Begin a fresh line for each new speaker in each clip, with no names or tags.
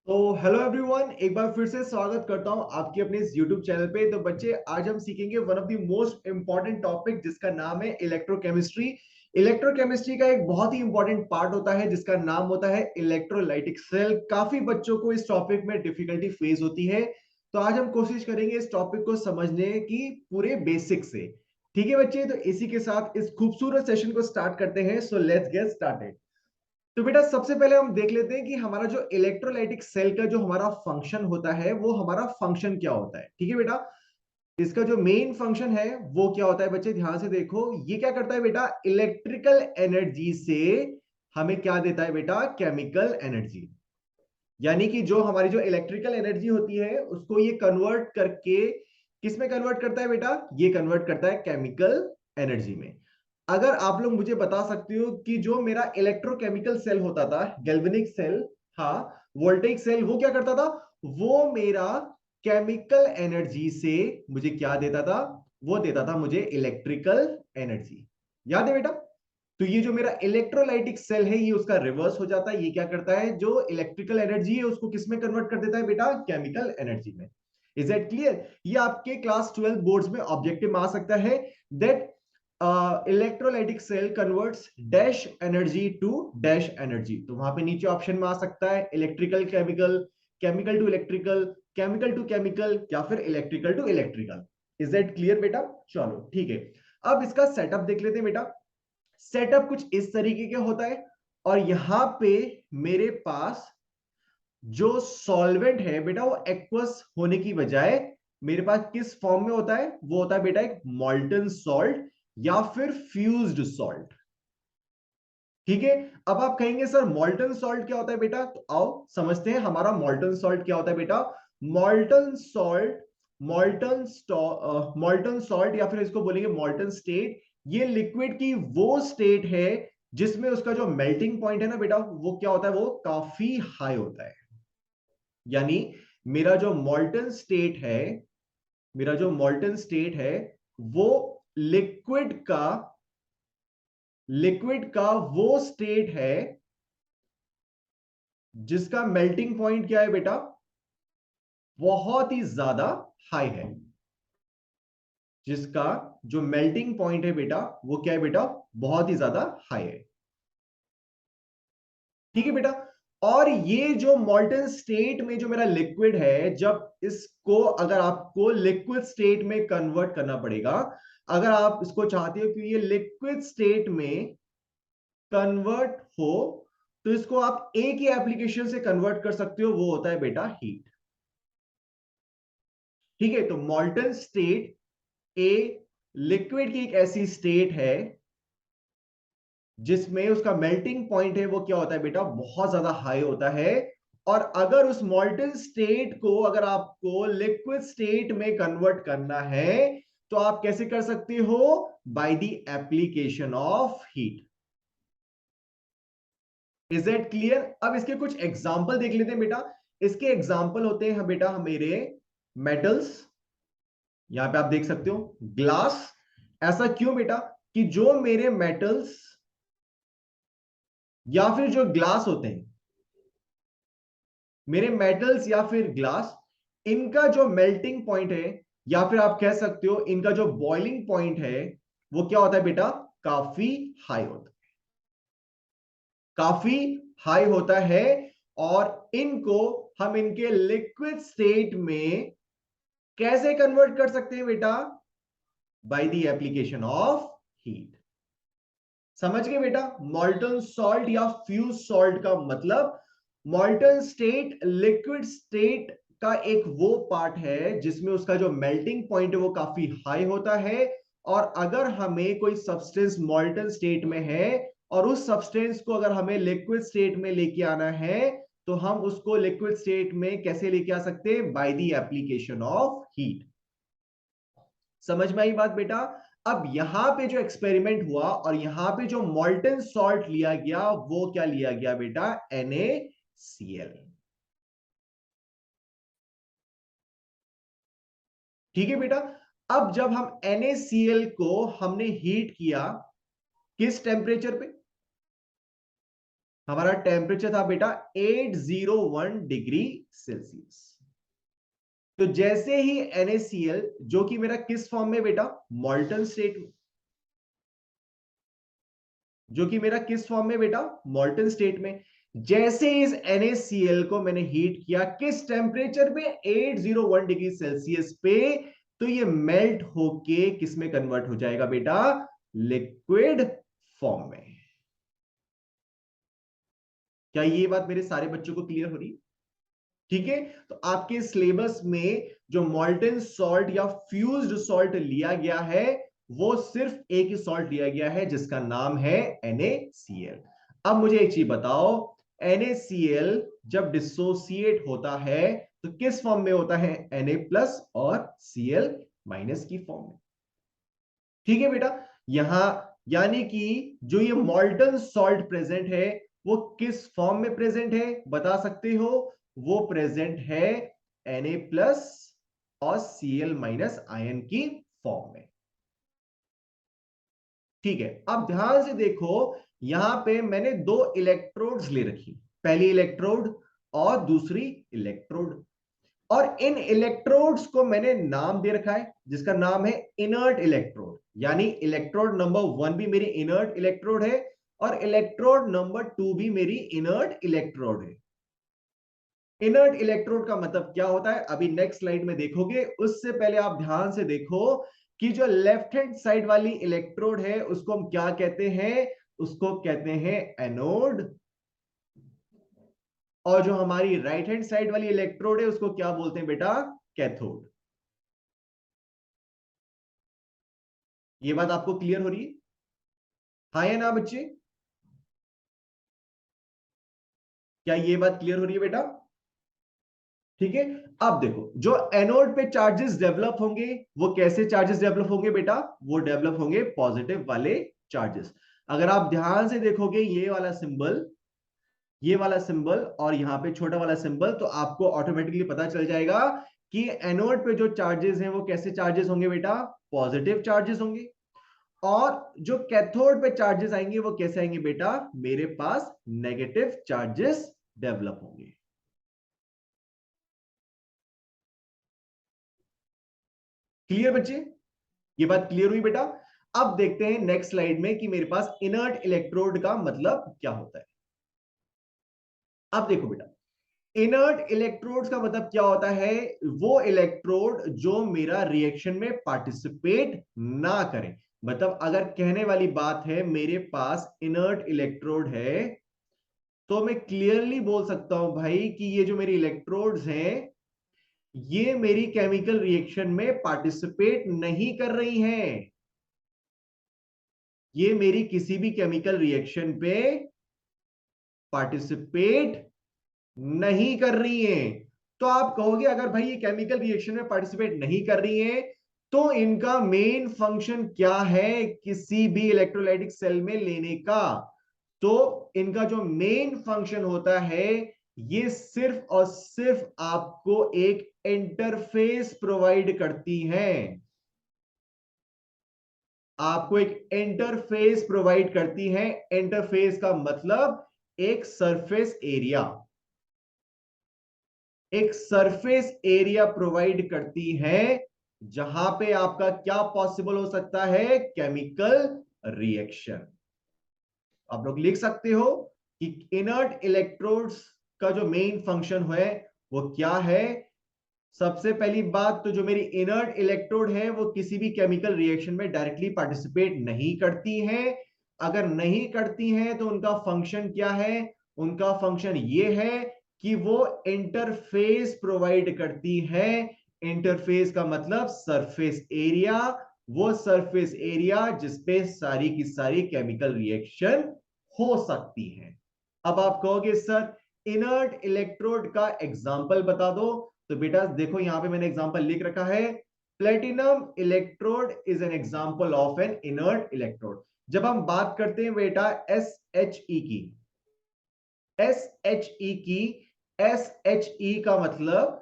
तो hello everyone, एक बार फिर से स्वागत करता हूं आपके अपने इस यूट्यूब चैनल पे। तो बच्चे, आज हम सीखेंगे one of the most important topic जिसका नाम है इलेक्ट्रोकेमिस्ट्री। इलेक्ट्रोकेमिस्ट्री का एक बहुत ही इंपॉर्टेंट पार्ट होता है जिसका नाम होता है इलेक्ट्रोलाइटिक सेल। काफी बच्चों को इस टॉपिक में डिफिकल्टी फेस होती है, तो आज हम कोशिश करेंगे इस टॉपिक को समझने की पूरे बेसिक से। ठीक है बच्चे, तो इसी के साथ इस खूबसूरत सेशन को स्टार्ट करते हैं। So let's get started. तो बेटा, सबसे पहले हम देख लेते हैं कि हमारा जो इलेक्ट्रोलाइटिक सेल का जो हमारा फंक्शन होता है वो हमारा फंक्शन क्या होता है। ठीक है बेटा, इसका जो मेन फंक्शन है वो क्या होता है। बच्चे ध्यान से देखो, ये क्या करता है बेटा, इलेक्ट्रिकल एनर्जी से हमें क्या देता है बेटा, केमिकल एनर्जी। यानी कि जो हमारी जो इलेक्ट्रिकल एनर्जी होती है उसको ये कन्वर्ट करके किस में कन्वर्ट करता है बेटा, ये कन्वर्ट करता है केमिकल एनर्जी में। अगर आप लोग मुझे बता सकते हो कि जो मेरा इलेक्ट्रोकेमिकल सेल होता था, गैल्वेनिक सेल, हाँ, वोल्टेइक सेल, वो क्या करता था, वो मेरा केमिकल एनर्जी से मुझे क्या देता था, वो देता था मुझे इलेक्ट्रिकल एनर्जी। याद है बेटा? तो ये जो मेरा इलेक्ट्रोलाइटिक सेल है ये उसका रिवर्स हो जाता है। ये क्या करता है, जो इलेक्ट्रिकल एनर्जी है उसको किस में कन्वर्ट कर देता है बेटा, केमिकल एनर्जी में। Is that clear? ये आपके क्लास 12 बोर्ड्स में ऑब्जेक्टिव में आ सकता है that electrolytic cell converts dash energy to dash energy. तो वहां पे नीचे ऑप्शन में आ सकता है electrical chemical, chemical to electrical, chemical to chemical, या फिर electrical to electrical. Is that clear बेटा? चलो ठीक है, अब इसका सेटअप देख लेते हैं बेटा। सेटअप कुछ इस तरीके का होता है, और यहां पे मेरे पास जो सॉल्वेंट है बेटा वो एक्वस होने की बजाय मेरे पास किस फॉर्म में होता है, वो होता है बेटा एक मॉल्टन सॉल्ट या फिर फ्यूज्ड सॉल्ट। ठीक है, अब आप कहेंगे सर मॉल्टन सॉल्ट क्या होता है बेटा, तो आओ समझते हैं हमारा मॉल्टन सॉल्ट क्या होता है बेटा। मॉल्टन सॉल्ट, मॉल्टन सॉल्ट या फिर इसको बोलेंगे मॉल्टन स्टेट, ये लिक्विड की वो स्टेट है जिसमें उसका जो मेल्टिंग पॉइंट है ना बेटा, वो क्या होता है, वो काफी हाई होता है। यानी मेरा जो मॉल्टन स्टेट है, मेरा जो मॉल्टन स्टेट है वो लिक्विड का, लिक्विड का वो स्टेट है जिसका मेल्टिंग पॉइंट क्या है बेटा, बहुत ही ज्यादा हाई है। जिसका जो मेल्टिंग पॉइंट है बेटा वो क्या है बेटा, बहुत ही ज्यादा हाई है। ठीक है बेटा, और ये जो मॉल्टन स्टेट में जो मेरा लिक्विड है, जब इसको अगर आपको लिक्विड स्टेट में कन्वर्ट करना पड़ेगा, अगर आप इसको चाहते हो कि ये लिक्विड स्टेट में कन्वर्ट हो, तो इसको आप एक ही एप्लीकेशन से कन्वर्ट कर सकते हो, वो होता है बेटा हीट। ठीक है, तो मॉल्टन स्टेट ए लिक्विड की एक ऐसी स्टेट है जिसमें उसका मेल्टिंग पॉइंट है वो क्या होता है बेटा, बहुत ज्यादा हाई होता है। और अगर उस मॉल्टन स्टेट को अगर आपको लिक्विड स्टेट में कन्वर्ट करना है, तो आप कैसे कर सकते हो, by the application of heat. Is that clear? अब इसके कुछ एग्जांपल देख लेते हैं बेटा। इसके एग्जांपल होते हैं बेटा मेरे मेटल्स, यहां पे आप देख सकते हो ग्लास। ऐसा क्यों बेटा, कि जो मेरे मेटल्स या फिर जो ग्लास होते हैं, मेरे मेटल्स या फिर ग्लास, इनका जो मेल्टिंग पॉइंट है या फिर आप कह सकते हो इनका जो बॉइलिंग पॉइंट है, वो क्या होता है बेटा, काफी हाई होता है, काफी हाई होता है। और इनको हम इनके लिक्विड स्टेट में कैसे कन्वर्ट कर सकते हैं बेटा, by the application of heat. समझ गए बेटा? मॉल्टन सॉल्ट या फ्यूज सॉल्ट का मतलब, मॉल्टन स्टेट लिक्विड स्टेट का एक वो पार्ट है जिसमें उसका जो मेल्टिंग पॉइंट है वो काफी हाई होता है। और अगर हमें कोई सब्सटेंस मॉल्टन स्टेट में है और उस सब्सटेंस को अगर हमें लिक्विड स्टेट में लेके आना है, तो हम उसको लिक्विड स्टेट में कैसे लेके आ सकते हैं, by the application of heat. समझ में आई बात बेटा? अब यहां पे जो एक्सपेरिमेंट हुआ और यहां पे जो मॉल्टन सॉल्ट लिया गया, वो क्या लिया गया बेटा, NaCl। ठीक है बेटा, अब जब हम NaCl को हमने हीट किया, किस टेम्परेचर पे, हमारा टेम्परेचर था बेटा 801 डिग्री सेल्सियस। तो जैसे ही NaCl, जो कि मेरा किस फॉर्म में बेटा, मॉल्टन स्टेट में, जो कि मेरा किस फॉर्म में बेटा, मॉल्टन स्टेट में, जैसे इस NaCl को मैंने हीट किया किस टेम्परेचर पे, 801 डिग्री सेल्सियस पे, तो ये मेल्ट होके किस में कन्वर्ट हो जाएगा बेटा, लिक्विड फॉर्म में। क्या ये बात मेरे सारे बच्चों को क्लियर हो रही है? ठीक है, तो आपके सिलेबस में जो मॉल्टन सॉल्ट या फ्यूज्ड सॉल्ट लिया गया है, वो सिर्फ एक ही सॉल्ट लिया गया है जिसका नाम है NaCl। अब मुझे एक चीज बताओ, NaCl जब डिसोसिएट होता है तो किस फॉर्म में होता है, Na प्लस और Cl माइनस की फॉर्म में। ठीक है बेटा, यहां यानी कि जो ये मॉल्टन सॉल्ट प्रेजेंट है वो किस फॉर्म में प्रेजेंट है, बता सकते हो? वो प्रेजेंट है Na प्लस और Cl माइनस आयन की फॉर्म में। ठीक है, अब ध्यान से देखो, यहां पे मैंने दो इलेक्ट्रोड्स ले रखी, पहली इलेक्ट्रोड और दूसरी इलेक्ट्रोड, और इन इलेक्ट्रोड्स को मैंने नाम दे रखा है जिसका नाम है इनर्ट इलेक्ट्रोड। यानी इलेक्ट्रोड नंबर 1 भी मेरी इनर्ट इलेक्ट्रोड है और इलेक्ट्रोड नंबर 2 भी मेरी इनर्ट इलेक्ट्रोड है। इनर्ट इलेक्ट्रोड का मतलब क्या होता है अभी नेक्स्ट स्लाइड में देखोगे, उससे पहले आप ध्यान से देखो कि जो लेफ्ट हैंड साइड वाली इलेक्ट्रोड है उसको हम क्या कहते हैं, उसको कहते हैं एनोड, और जो हमारी राइट हैंड साइड वाली इलेक्ट्रोड है उसको क्या बोलते हैं बेटा, कैथोड। ये बात आपको क्लियर हो रही है? हाँ या ना बच्चे? क्या ये बात क्लियर हो रही है बेटा? ठीक है, अब देखो जो एनोड पे चार्जेस डेवलप होंगे वो कैसे चार्जेस डेवलप होंगे बेटा, वो डेवलप होंगे पॉजिटिव वाले चार्जेस। अगर आप ध्यान से देखोगे ये वाला सिंबल, ये वाला सिंबल और यहां पे छोटा वाला सिंबल, तो आपको ऑटोमेटिकली पता चल जाएगा कि एनोड पे जो चार्जेस हैं वो कैसे चार्जेस होंगे बेटा, पॉजिटिव चार्जेस होंगे। और जो कैथोड पे चार्जेस आएंगे वो कैसे आएंगे बेटा, मेरे पास नेगेटिव चार्जेस डेवलप होंगे। क्लियर बच्चे? ये बात क्लियर हुई बेटा? अब देखते हैं नेक्स्ट स्लाइड में कि मेरे पास इनर्ट इलेक्ट्रोड का मतलब क्या होता है। अब देखो बेटा, इनर्ट इलेक्ट्रोड्स का मतलब क्या होता है, वो इलेक्ट्रोड जो मेरा रिएक्शन में पार्टिसिपेट ना करे। मतलब अगर कहने वाली बात है मेरे पास इनर्ट इलेक्ट्रोड है, तो मैं क्लियरली बोल सकता हूं भाई कि ये जो मेरी इलेक्ट्रोड्स हैं ये मेरी केमिकल रिएक्शन में पार्टिसिपेट नहीं कर रही हैं, ये मेरी किसी भी केमिकल रिएक्शन पे पार्टिसिपेट नहीं कर रही हैं। तो आप कहोगे अगर भाई ये केमिकल रिएक्शन में पार्टिसिपेट नहीं कर रही हैं तो इनका मेन फंक्शन क्या है किसी भी इलेक्ट्रोलाइटिक सेल में लेने का, तो इनका जो मेन फंक्शन होता है ये सिर्फ और सिर्फ आपको एक इंटरफेस प्रोवाइड करती हैं, आपको एक इंटरफेस प्रोवाइड करती है। इंटरफेस का मतलब एक सरफेस एरिया, एक सरफेस एरिया प्रोवाइड करती है जहां पे आपका क्या पॉसिबल हो सकता है, केमिकल रिएक्शन। आप लोग लिख सकते हो कि इनर्ट इलेक्ट्रोड्स का जो मेन फंक्शन है वो क्या है। सबसे पहली बात तो जो मेरी इनर्ट इलेक्ट्रोड है वो किसी भी केमिकल रिएक्शन में डायरेक्टली पार्टिसिपेट नहीं करती हैं। अगर नहीं करती हैं तो उनका फंक्शन क्या है, उनका फंक्शन ये है कि वो इंटरफेस प्रोवाइड करती है। इंटरफेस का मतलब सरफेस एरिया, वो सरफेस एरिया जिसपे सारी की सारी केमिकल रिएक्शन हो सकती है। अब आप कहोगे सर इनर्ट इलेक्ट्रोड का एग्जाम्पल बता दो, तो बेटा देखो यहां पे मैंने एग्जांपल लिख रखा है, platinum electrode is an example of N inert electrode. जब हम बात करते हैं बेटा एस एच ई की, एस एच ई की, एस एच ई का मतलब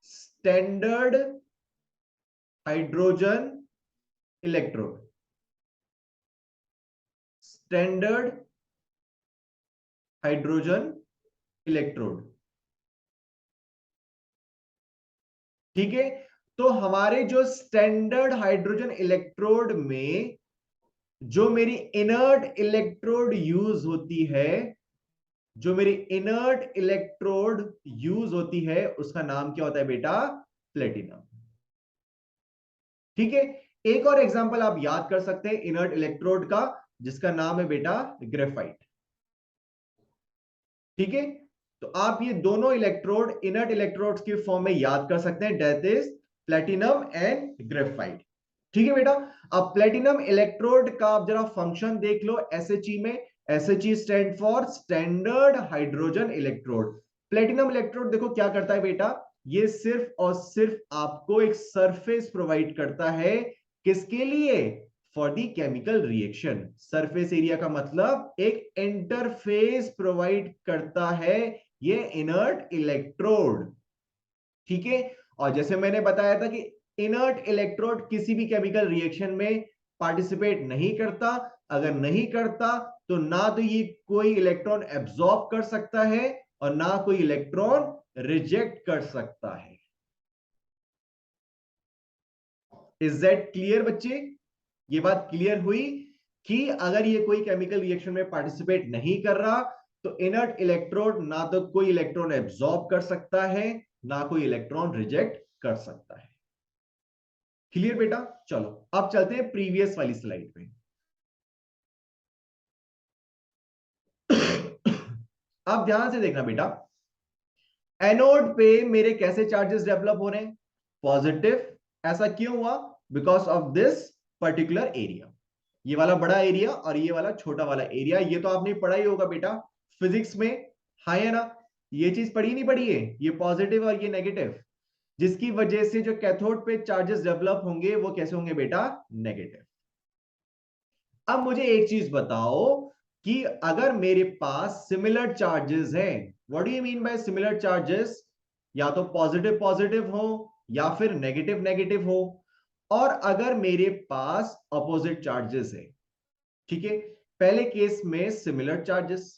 standard hydrogen electrode, standard hydrogen electrode. ठीक है, तो हमारे जो स्टैंडर्ड हाइड्रोजन इलेक्ट्रोड में जो मेरी इनर्ट इलेक्ट्रोड यूज होती है, जो मेरी इनर्ट इलेक्ट्रोड यूज होती है, उसका नाम क्या होता है बेटा? प्लेटिनम। ठीक है, एक और एग्जांपल आप याद कर सकते हैं इनर्ट इलेक्ट्रोड का, जिसका नाम है बेटा ग्रेफाइट। ठीक है, तो आप ये दोनों इलेक्ट्रोड इनर्ट इलेक्ट्रोड्स के फॉर्म में याद कर सकते हैं, that is platinum and graphite. ठीक है बेटा, अब प्लेटिनम इलेक्ट्रोड का आप जरा फंक्शन देख लो एसएचई में। SHE stand for standard hydrogen electrode. Platinum electrode देखो क्या करता है बेटा, ये सिर्फ और सिर्फ आपको एक सरफेस प्रोवाइड करता है। किसके लिए? For the chemical reaction. Surface area का मतलब एक इंटरफेस प्रोवाइड करता है ये इनर्ट इलेक्ट्रोड। ठीक है, और जैसे मैंने बताया था कि इनर्ट इलेक्ट्रोड किसी भी केमिकल रिएक्शन में पार्टिसिपेट नहीं करता। अगर नहीं करता तो ना तो ये कोई इलेक्ट्रॉन एब्सॉर्ब कर सकता है और ना कोई इलेक्ट्रॉन रिजेक्ट कर सकता है। इज दैट क्लियर बच्चे? ये बात क्लियर हुई कि अगर ये कोई केमिकल रिएक्शन में पार्टिसिपेट नहीं कर रहा तो इनर्ट इलेक्ट्रोड ना तो कोई इलेक्ट्रॉन एब्सॉर्ब कर सकता है, ना कोई इलेक्ट्रॉन रिजेक्ट कर सकता है। क्लियर बेटा? चलो अब चलते हैं प्रीवियस वाली स्लाइड पे। अब ध्यान से देखना बेटा, एनोड पे मेरे कैसे चार्जेस डेवलप हो रहे हैं? पॉजिटिव। ऐसा क्यों हुआ? Because of this particular area. ये वाला बड़ा एरिया और ये वाला छोटा वाला एरिया, ये तो आपने पढ़ा ही होगा बेटा फिजिक्स में। हाँ है ना? ये चीज पढ़ी नहीं पढ़ी है? ये पॉजिटिव और ये नेगेटिव, जिसकी वजह से जो कैथोड पे चार्जेस डेवलप होंगे वो कैसे होंगे बेटा? नेगेटिव। अब मुझे एक चीज बताओ कि अगर मेरे पास सिमिलर चार्जेस हैं, what do you mean by similar charges? या तो पॉजिटिव पॉजिटिव हो या फिर नेगेटिव नेगेटिव हो, और अगर मेरे पास अपोजिट चार्जेस है। ठीक है, पहले केस में सिमिलर चार्जेस,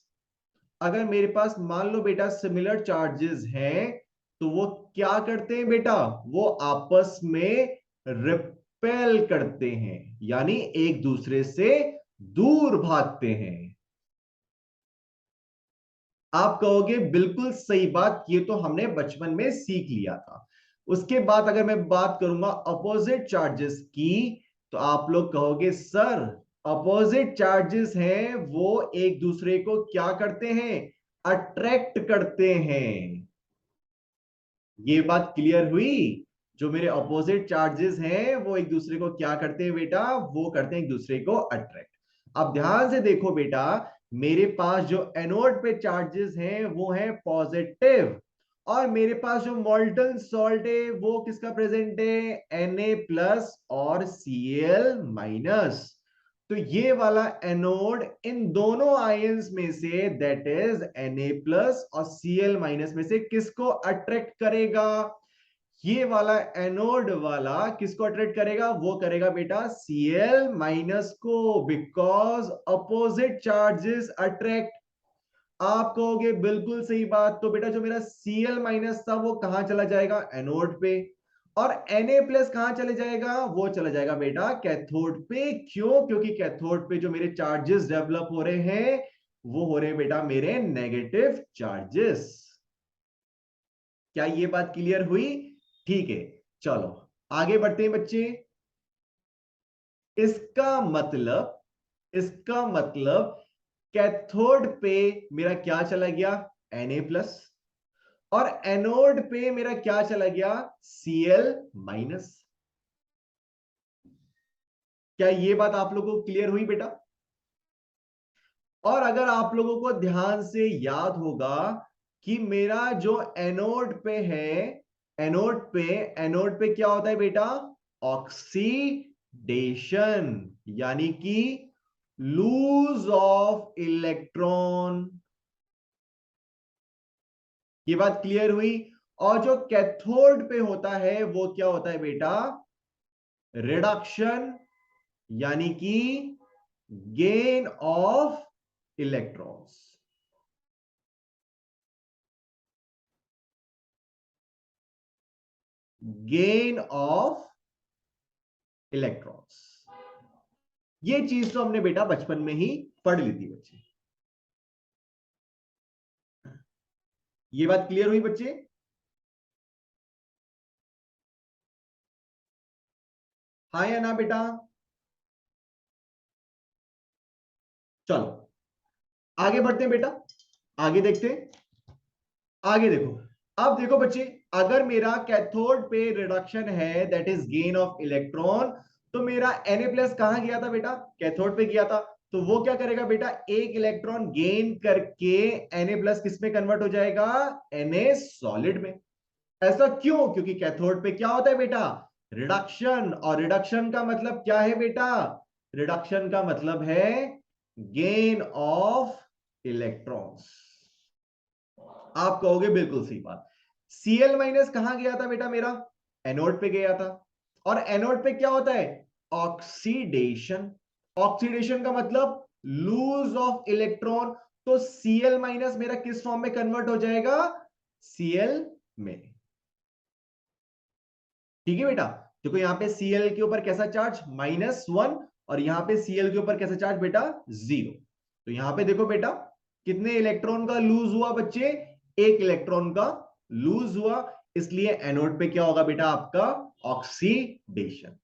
अगर मेरे पास मान लो बेटा सिमिलर चार्जेस हैं तो वो क्या करते हैं बेटा? वो आपस में रिपेल करते हैं, यानी एक दूसरे से दूर भागते हैं। आप कहोगे बिल्कुल सही बात, ये तो हमने बचपन में सीख लिया था। उसके बाद अगर मैं बात करूंगा अपोजिट चार्जेस की, तो आप लोग कहोगे सर अपोजिट चार्जेस हैं वो एक दूसरे को क्या करते हैं? अट्रैक्ट करते हैं। ये बात क्लियर हुई? जो मेरे अपोजिट चार्जेस हैं वो एक दूसरे को क्या करते हैं बेटा? वो करते हैं एक दूसरे को अट्रैक्ट। अब ध्यान से देखो बेटा, मेरे पास जो एनोड पे चार्जेस हैं वो है पॉजिटिव, और मेरे पास जो मॉल्टन सॉल्ट है वो किसका प्रेजेंट है? Na+ और Cl-। तो ये वाला एनोड इन दोनों आयंस में से, दैट इज Na+ और Cl- में से किसको अट्रैक्ट करेगा? ये वाला एनोड वाला किसको अट्रैक्ट करेगा? वो करेगा बेटा Cl- को, बिकॉज अपोजिट चार्जेस अट्रैक्ट। आप कहोगे बिल्कुल सही बात, तो बेटा जो मेरा Cl- था वो कहां चला जाएगा? एनोड पे। और Na+ कहां चले जाएगा? वो चला जाएगा बेटा कैथोड पे। क्यों? क्योंकि कैथोड पे जो मेरे चार्जेस डेवलप हो रहे हैं वो हो रहे हैं बेटा मेरे नेगेटिव चार्जेस। क्या ये बात क्लियर हुई? ठीक है, चलो आगे बढ़ते हैं बच्चे। इसका मतलब कैथोड पे मेरा क्या चला गया? Na+, और एनोड पे मेरा क्या चला गया? Cl-। क्या ये बात आप लोगों को क्लियर हुई बेटा? और अगर आप लोगों को ध्यान से याद होगा कि मेरा जो एनोड पे है, एनोड पे क्या होता है बेटा? ऑक्सीडेशन, यानी कि लूज ऑफ इलेक्ट्रॉन। ये बात क्लियर हुई? और जो कैथोड पे होता है वो क्या होता है बेटा? रिडक्शन, यानी कि gain of electrons. Gain of electrons. ये चीज तो हमने बेटा बचपन में ही पढ़ ली थी बच्चे। ये बात क्लियर हुई बच्चे? हाँ या ना बेटा? चलो आगे बढ़ते हैं बेटा, आगे देखते हैं। आगे देखो, अब देखो बच्चे, अगर मेरा कैथोड पे रिडक्शन है, that is gain of electron, तो मेरा Na प्लस कहां गया था बेटा? कैथोड पे गया था। तो वो क्या करेगा बेटा? एक इलेक्ट्रॉन गेन करके Na प्लस किस में कन्वर्ट हो जाएगा? Na सॉलिड में। ऐसा क्यों? क्योंकि कैथोड पे क्या होता है बेटा? रिडक्शन। और रिडक्शन का मतलब क्या है बेटा? रिडक्शन का मतलब है गेन ऑफ इलेक्ट्रॉन्स। आप कहोगे बिल्कुल सही बात। Cl माइनस कहां गया था बेटा मेरा? एनोड पे गया था। और एनोड पे क्या होता है? ऑक्सीडेशन। ऑक्सीडेशन का मतलब लूज ऑफ इलेक्ट्रॉन। तो Cl माइनस मेरा किस फॉर्म में कन्वर्ट हो जाएगा? Cl में। ठीक है बेटा? देखो यहां पे Cl के ऊपर कैसा चार्ज? -1। और यहां पे Cl के ऊपर कैसा चार्ज बेटा? 0। तो यहां पे देखो बेटा, कितने इलेक्ट्रॉन का लूज हुआ बच्चे? एक इलेक्ट्रॉन का लूज हुआ। इसलिए एनोड पे क्या होगा बेटा आपका? ऑक्सीडेशन।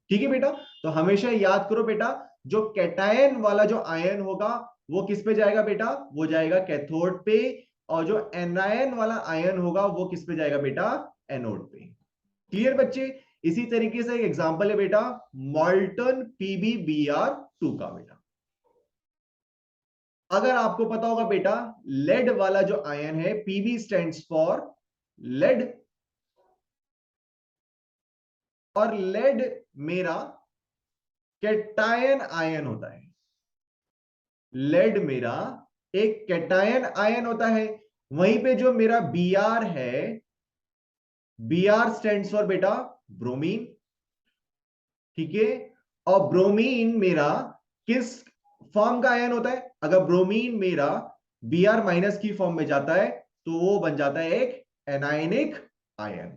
ठीक है बेटा? तो हमेशा याद करो बेटा, जो कैटायन वाला जो आयन होगा वो किस पे जाएगा बेटा? वो जाएगा कैथोड पे। और जो एनायन वाला आयन होगा वो किस पे जाएगा बेटा? एनोड पे। क्लियर बच्चे? इसी तरीके से एक एग्जांपल है बेटा, मॉल्टन PbBr2 का बेटा। अगर आपको पता होगा बेटा, लेड वाला जो आयन है, Pb स्टैंड्स फॉर लेड। और लेड मेरा कैटायन आयन होता है। लेड मेरा एक कैटायन आयन होता है। वहीं पे जो मेरा Br है, Br स्टैंड्स फॉर बेटा ब्रोमीन। ठीक है? और ब्रोमीन मेरा किस फॉर्म का आयन होता है? अगर ब्रोमीन मेरा Br माइनस की फॉर्म में जाता है तो वो बन जाता है एक एनायनिक आयन।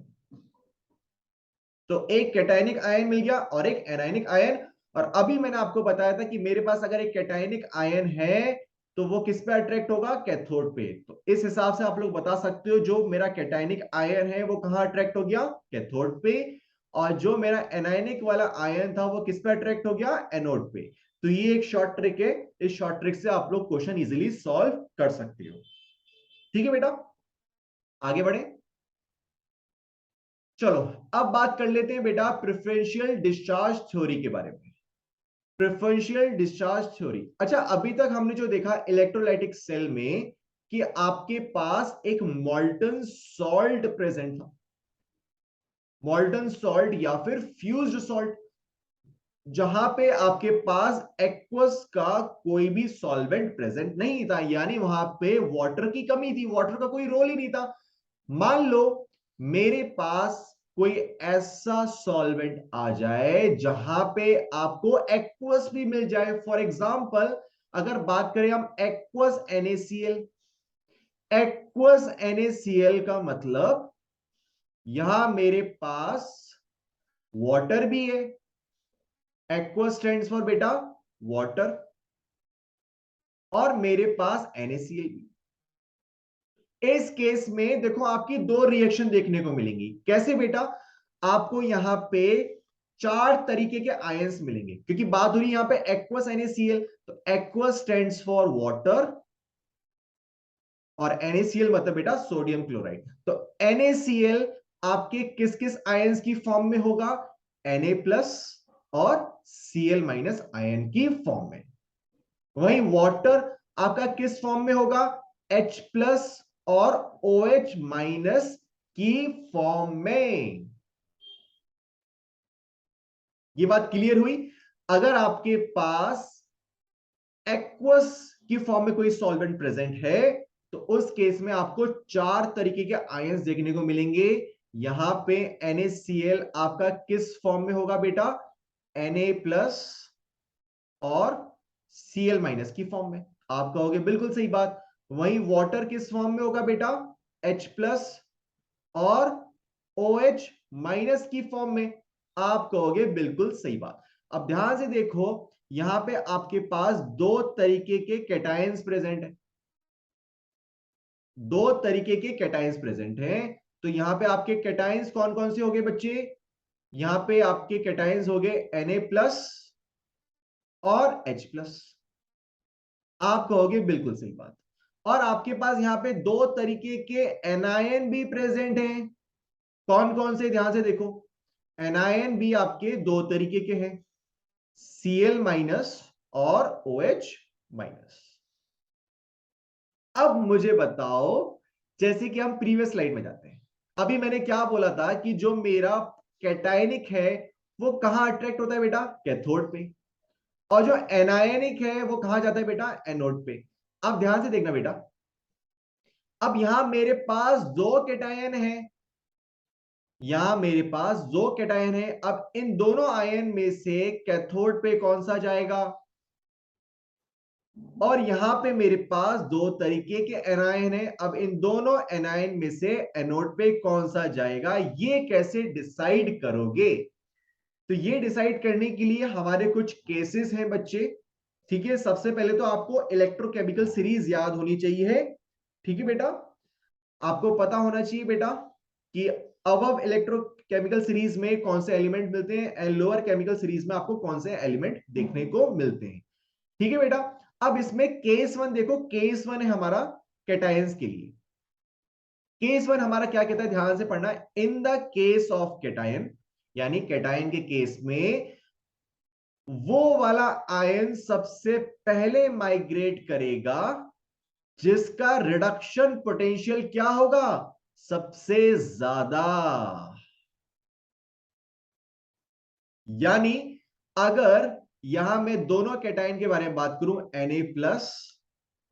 तो एक कैटायनिक आयन मिल गया और एक एनायनिक आयन। और अभी मैंने आपको बताया था कि मेरे पास अगर एक कैटायनिक आयन है तो वो किस पे अट्रैक्ट होगा? कैथोड पे। तो इस हिसाब से आप लोग बता सकते हो, जो मेरा कैटायनिक आयन है वो कहां अट्रैक्ट हो गया? कैथोड पे। और जो मेरा एनायनिक वाला आयन था वो किस पे अट्रैक्ट हो गया? एनोड पे। तो ये एक शॉर्ट ट्रिक है। इस शॉर्ट ट्रिक से आप लोग क्वेश्चन इजीली सॉल्व कर सकते हो। ठीक है बेटा? आगे बढ़े। चलो अब बात कर लेते हैं बेटा प्रेफरेंशियल डिस्चार्ज थ्योरी के बारे में। Preferential discharge theory. अच्छा, अभी तक हमने जो देखा इलेक्ट्रोलाइटिक सेल में कि आपके पास एक मॉल्टन सॉल्ट प्रेजेंट था। मॉल्टन सॉल्ट या फिर फ्यूज्ड सॉल्ट, जहां पे आपके पास एक्वस का कोई भी सॉल्वेंट प्रेजेंट नहीं था, यानी वहां पे वाटर की कमी थी, वाटर का कोई रोल ही नहीं था। मान लो मेरे पास कोई ऐसा सॉल्वेंट आ जाए जहां पे आपको एक्वस भी मिल जाए। फॉर एग्जांपल, अगर बात करें हम एक्वस NaCl। एक्वस NaCl का मतलब यहां मेरे पास वाटर भी है। एक्वस स्टैंड्स फॉर बेटा वाटर। और मेरे पास NaCl भी। इस केस में देखो आपकी दो रिएक्शन देखने को मिलेंगी। कैसे बेटा? आपको यहां पे चार तरीके के आयंस मिलेंगे, क्योंकि बात हो रही है यहां पे एक्वस NaCl। तो एक्वस स्टैंड्स फॉर वाटर और NaCl मतलब बेटा सोडियम क्लोराइड। तो NaCl आपके किस किस आयंस की फॉर्म में होगा? Na प्लस और Cl माइनस आयन की फॉर्म में। वहीं वाटर आपका किस फॉर्म में होगा? H प्लस और OH माइनस की फॉर्म में। ये बात क्लियर हुई? अगर आपके पास एक्वस की फॉर्म में कोई सॉल्वेंट प्रेजेंट है तो उस केस में आपको चार तरीके के आयंस देखने को मिलेंगे। यहां पे NaCl आपका किस फॉर्म में होगा बेटा? Na प्लस और Cl माइनस की फॉर्म में। आप कहोगे बिल्कुल सही बात। वहीं वाटर किस फॉर्म में होगा बेटा? H प्लस और OH माइनस की फॉर्म में। आप कहोगे बिल्कुल सही बात। अब ध्यान से देखो, यहां पे आपके पास दो तरीके के कैटायंस प्रेजेंट है, दो तरीके के कैटायंस प्रेजेंट हैं। तो यहां पे आपके कैटायंस कौन कौन से हो गए बच्चे? यहां पे आपके कैटायंस हो गए Na+ और H+। आप कहोगे बिल्कुल सही बात। और आपके पास यहां पे दो तरीके के एनायन भी प्रेजेंट हैं। कौन कौन से? ध्यान से देखो, एनायन भी आपके दो तरीके के हैं, Cl- और OH-। अब मुझे बताओ, जैसे कि हम प्रीवियस स्लाइड में जाते हैं, अभी मैंने क्या बोला था कि जो मेरा कैटायनिक है वो कहां अट्रैक्ट होता है बेटा? कैथोड पे। और जो एनायनिक है वो कहां जाता है बेटा? एनोड पे। अब ध्यान से देखना बेटा, अब यहां मेरे पास दो कैटायन है, यहां मेरे पास दो कैटायन है। अब इन दोनों आयन में से कैथोड पे कौन सा जाएगा? और यहां पे मेरे पास दो तरीके के एनायन है। अब इन दोनों एनायन में से एनोड पे कौन सा जाएगा, ये कैसे डिसाइड करोगे? तो ये डिसाइड करने के लिए हमारे कुछ केसेस हैं बच्चे। ठीक है, सबसे पहले तो आपको इलेक्ट्रोकेमिकल सीरीज याद होनी चाहिए। ठीक है बेटा, आपको पता होना चाहिए बेटा कि अबव इलेक्ट्रोकेमिकल सीरीज में कौन से एलिमेंट मिलते हैं एंड लोअर केमिकल सीरीज में आपको कौन से एलिमेंट देखने को मिलते हैं। ठीक है बेटा, अब इसमें केस वन देखो, केस वन है हमारा कैटायंस के लिए। केस वन हमारा क्या कहता है, ध्यान से पढ़ना। In the case of cation, यानी कैटायन के केस में वो वाला आयन सबसे पहले माइग्रेट करेगा जिसका रिडक्शन पोटेंशियल क्या होगा? सबसे ज्यादा। यानी अगर यहां मैं दोनों कैटायन के बारे में बात करूं, Na+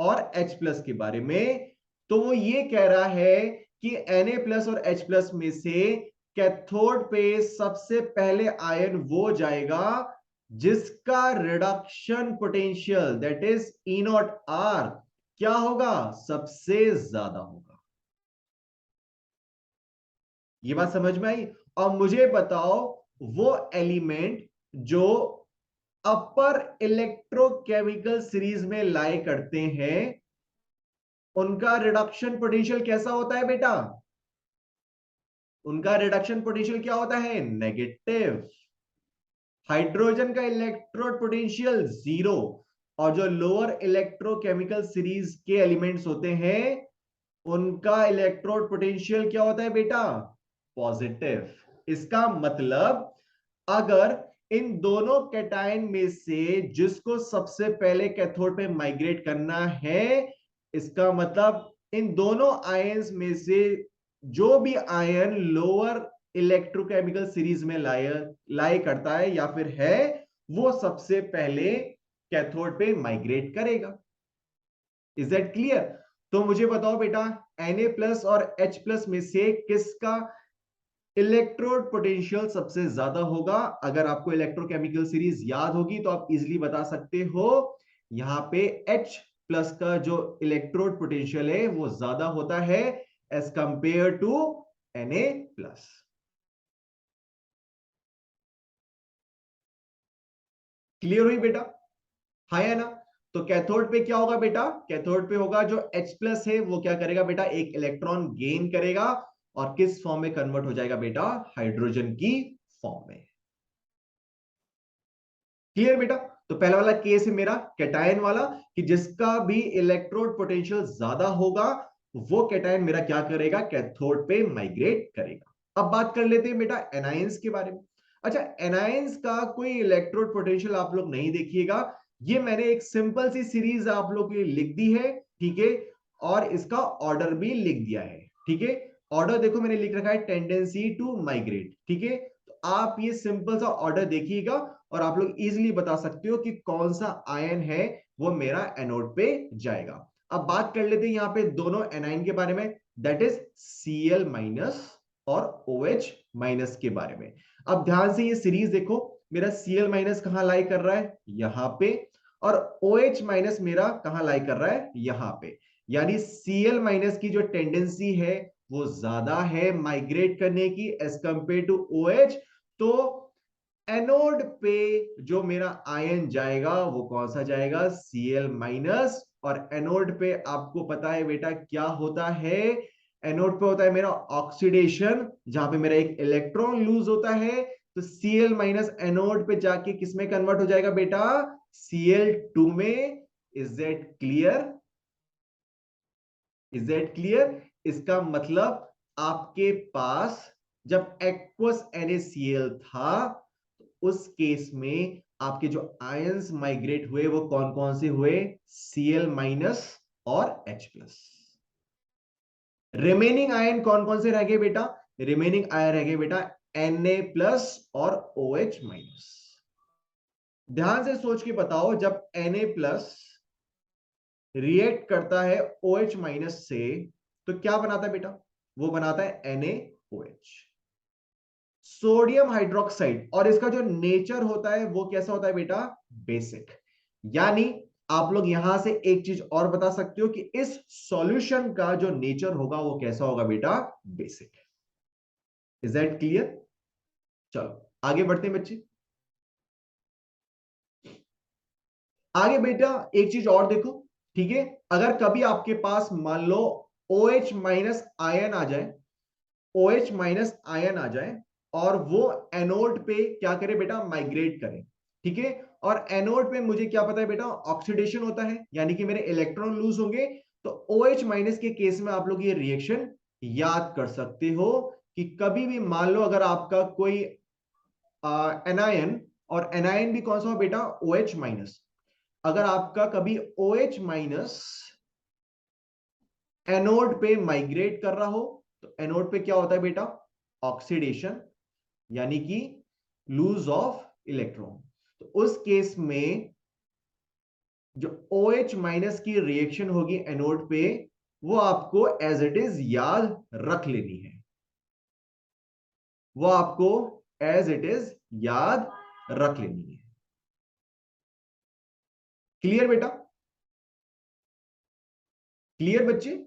और H+ के बारे में, तो वो ये कह रहा है कि Na+ और H+ में से कैथोड पे सबसे पहले आयन वो जाएगा जिसका reduction potential that is E0R क्या होगा? सबसे ज्यादा होगा। ये बात समझ में आई? और मुझे बताओ, वो एलिमेंट जो अपर इलेक्ट्रोकेमिकल सीरीज में लाई करते हैं उनका रिडक्शन पोटेंशियल कैसा होता है बेटा? उनका रिडक्शन पोटेंशियल क्या होता है? नेगेटिव। हाइड्रोजन का इलेक्ट्रोड पोटेंशियल 0। और जो लोअर इलेक्ट्रोकेमिकल सीरीज के एलिमेंट्स होते हैं उनका इलेक्ट्रोड पोटेंशियल क्या होता है बेटा? पॉजिटिव। इसका मतलब अगर इन दोनों कैटायन में से जिसको सबसे पहले कैथोड पे माइग्रेट करना है, इसका मतलब इन दोनों आयंस में से जो भी आयन लोअर इलेक्ट्रोकेमिकल सीरीज में लाई करता है या फिर है, वो सबसे पहले कैथोड पे माइग्रेट करेगा। Is that clear? तो मुझे बताओ बेटा, Na+ और H+ में से किसका इलेक्ट्रोड पोटेंशियल सबसे ज्यादा होगा? अगर आपको इलेक्ट्रोकेमिकल सीरीज याद होगी तो आप इजीली बता सकते हो, यहां पे H+ का जो इलेक्ट्रोड पोटेंशियल है वो ज्यादा होता है as compared to Na+। Clear हुई बेटा? हाँ या ना? तो कैथोड पे क्या होगा बेटा? कैथोड पे होगा जो H+ है वो क्या करेगा बेटा? एक इलेक्ट्रॉन गेन करेगा और किस फॉर्म में कन्वर्ट हो जाएगा बेटा? हाइड्रोजन की फॉर्म में। क्लियर बेटा? तो पहला वाला केस है मेरा कैटायन वाला, कि जिसका भी इलेक्ट्रोड पोटेंशियल ज्यादा होगा वो कैटायन मेरा क्या करेगा? कैथोड पे माइग्रेट करेगा। अब बात कर लेते हैं बेटा एनायंस के बारे में। अच्छा, एनायंस का कोई इलेक्ट्रोड पोटेंशियल आप लोग नहीं देखिएगा, ये मैंने एक सिंपल सी सीरीज आप लोग के लिए लिख दी है। ठीक है, और इसका ऑर्डर भी लिख दिया है। ठीक है, ऑर्डर देखो मैंने लिख रखा है टेंडेंसी टू माइग्रेट। ठीक है, तो आप ये सिंपल सा ऑर्डर देखिएगा और आप लोग इजीली बता सकते हो कि कौन सा आयन है वो मेरा एनोड पे जाएगा। अब बात कर लेते हैं यहां पे दोनों एनाइन के बारे में, दैट इज Cl- और OH- के बारे में। अब ध्यान से ये सीरीज देखो, मेरा Cl- कहां लाई कर रहा है? यहां पे। और OH- मेरा कहां लाई कर रहा है? यहां पे। यानी Cl- की जो टेंडेंसी है वो ज्यादा है माइग्रेट करने की एज कंपेयर टू OH, तो एनोड पे जो मेरा आयन जाएगा वो कौन सा जाएगा, Cl माइनस। और एनोड पे आपको पता है बेटा क्या होता है, एनोड पे होता है मेरा ऑक्सीडेशन, जहां पे मेरा एक इलेक्ट्रॉन लूज होता है, तो Cl माइनस एनोड पे जाके किसमें कन्वर्ट हो जाएगा बेटा, Cl2 में। Is that clear, is that clear? इसका मतलब आपके पास जब एक्वस NaCl था, उस केस में आपके जो आयंस माइग्रेट हुए वो कौन कौन से हुए, Cl माइनस और H प्लस। रिमेनिंग आयन कौन कौन से रह गए बेटा, रिमेनिंग आयन रह गए बेटा Na प्लस और OH माइनस। ध्यान से सोच के बताओ, जब Na प्लस रिएक्ट करता है OH माइनस से तो क्या बनाता है बेटा, वो बनाता है NaOH, सोडियम हाइड्रोक्साइड। और इसका जो नेचर होता है वो कैसा होता है बेटा, बेसिक। यानी आप लोग यहां से एक चीज और बता सकते हो कि इस सॉल्यूशन का जो नेचर होगा वो कैसा होगा बेटा, बेसिक। Is that clear? चलो आगे बढ़ते हैं बच्चे। आगे बेटा एक चीज और देखो, ठीक है, अगर कभी आपके पास मान लो OH माइनस आयन आ जाए, OH माइनस आयन आ जाए और वो एनोड पे क्या करे बेटा, माइग्रेट करे, ठीक है। और एनोड पे मुझे क्या पता है बेटा, ऑक्सीडेशन होता है, यानी कि मेरे इलेक्ट्रॉन लूज होंगे। तो OH माइनस के केस में आप लोग ये रिएक्शन याद कर सकते हो कि कभी भी मान लो अगर आपका कोई एनायन, और एनायन भी कौन सा हो बेटा, OH माइनस, अगर आपका कभी OH माइनस एनोड पे माइग्रेट कर रहा हो, तो एनोड पे क्या होता है बेटा, ऑक्सीडेशन, यानी कि लूज ऑफ इलेक्ट्रॉन। तो उस केस में जो OH माइनस की रिएक्शन होगी एनोड पे, वो आपको एज इट इज याद रख लेनी है, वो आपको एज इट इज याद रख लेनी है। क्लियर बेटा, क्लियर बच्चे?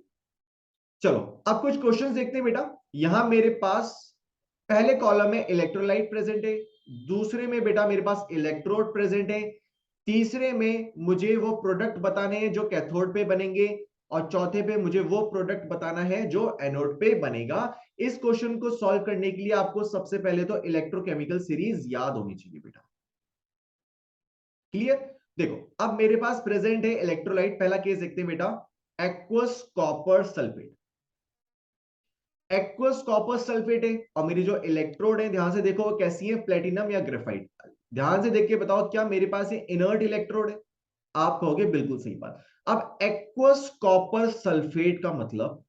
चलो अब कुछ क्वेश्चंस देखते हैं बेटा। यहां मेरे पास पहले कॉलम में इलेक्ट्रोलाइट प्रेजेंट है, दूसरे में बेटा मेरे पास इलेक्ट्रोड प्रेजेंट है, तीसरे में मुझे वो प्रोडक्ट बताने हैं जो कैथोड पे बनेंगे, और चौथे पे मुझे वो प्रोडक्ट बताना है जो एनोड पे बनेगा। इस क्वेश्चन को सॉल्व करने के लिए आपको सबसे पहले तो इलेक्ट्रोकेमिकल सीरीज याद होनी चाहिए बेटा। क्लियर? देखो अब मेरे पास प्रेजेंट है इलेक्ट्रोलाइट, पहला केस देखते हैं बेटा, aqueous copper sulphate. Aqueous copper sulphate है, और मेरी जो इलेक्ट्रोड है ध्यान से देखो वो कैसी है, प्लेटिनम या ग्रेफाइट। ध्यान से देख के बताओ क्या मेरे पास ये इनर्ट इलेक्ट्रोड है, आप कहोगे बिल्कुल सही बात। अब एक्वस कॉपर सल्फेट का मतलब,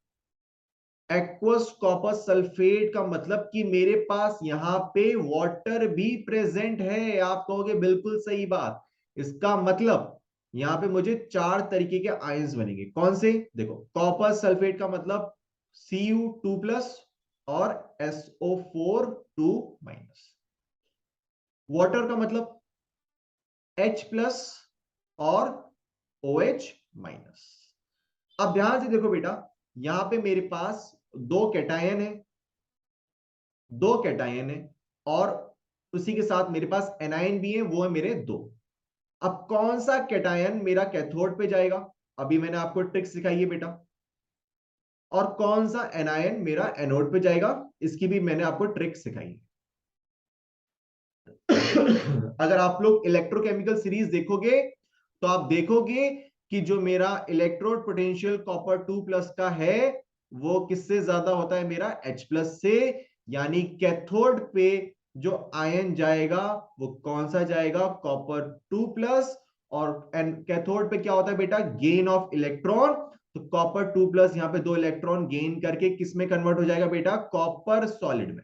एक्वस कॉपर सल्फेट का मतलब कि मेरे पास यहां पे वाटर भी प्रेजेंट है, आप कहोगे बिल्कुल सही बात। इसका मतलब यहां पे मुझे चार तरीके के आयंस बनेंगे, कौन से, देखो कॉपर सल्फेट का मतलब Cu2 प्लस और SO4 2 माइनस। वाटर का मतलब H प्लस और OH माइनस। अब ध्यान से देखो बेटा, यहां पे मेरे पास दो कैटायन है, दो कैटायन है, और उसी के साथ मेरे पास एनायन भी है, वो है मेरे दो। अब कौन सा कैटायन मेरा कैथोड पे जाएगा, अभी मैंने आपको ट्रिक सिखाई है बेटा, और कौन सा एनायन मेरा एनोड पे जाएगा, इसकी भी मैंने आपको ट्रिक सिखाई है। अगर आप लोग इलेक्ट्रोकेमिकल सीरीज देखोगे तो आप देखोगे कि जो मेरा इलेक्ट्रोड पोटेंशियल कॉपर 2 प्लस का है वो किससे ज्यादा होता है, मेरा H प्लस से। यानी कैथोड पे जो आयन जाएगा वो कौन सा जाएगा, कॉपर 2 प्लस। और कैथोड पे क्या होता है बेटा, गेन ऑफ इलेक्ट्रॉन। तो कॉपर 2 प्लस यहां पे दो इलेक्ट्रॉन गेन करके किस में कन्वर्ट हो जाएगा बेटा, कॉपर सॉलिड में।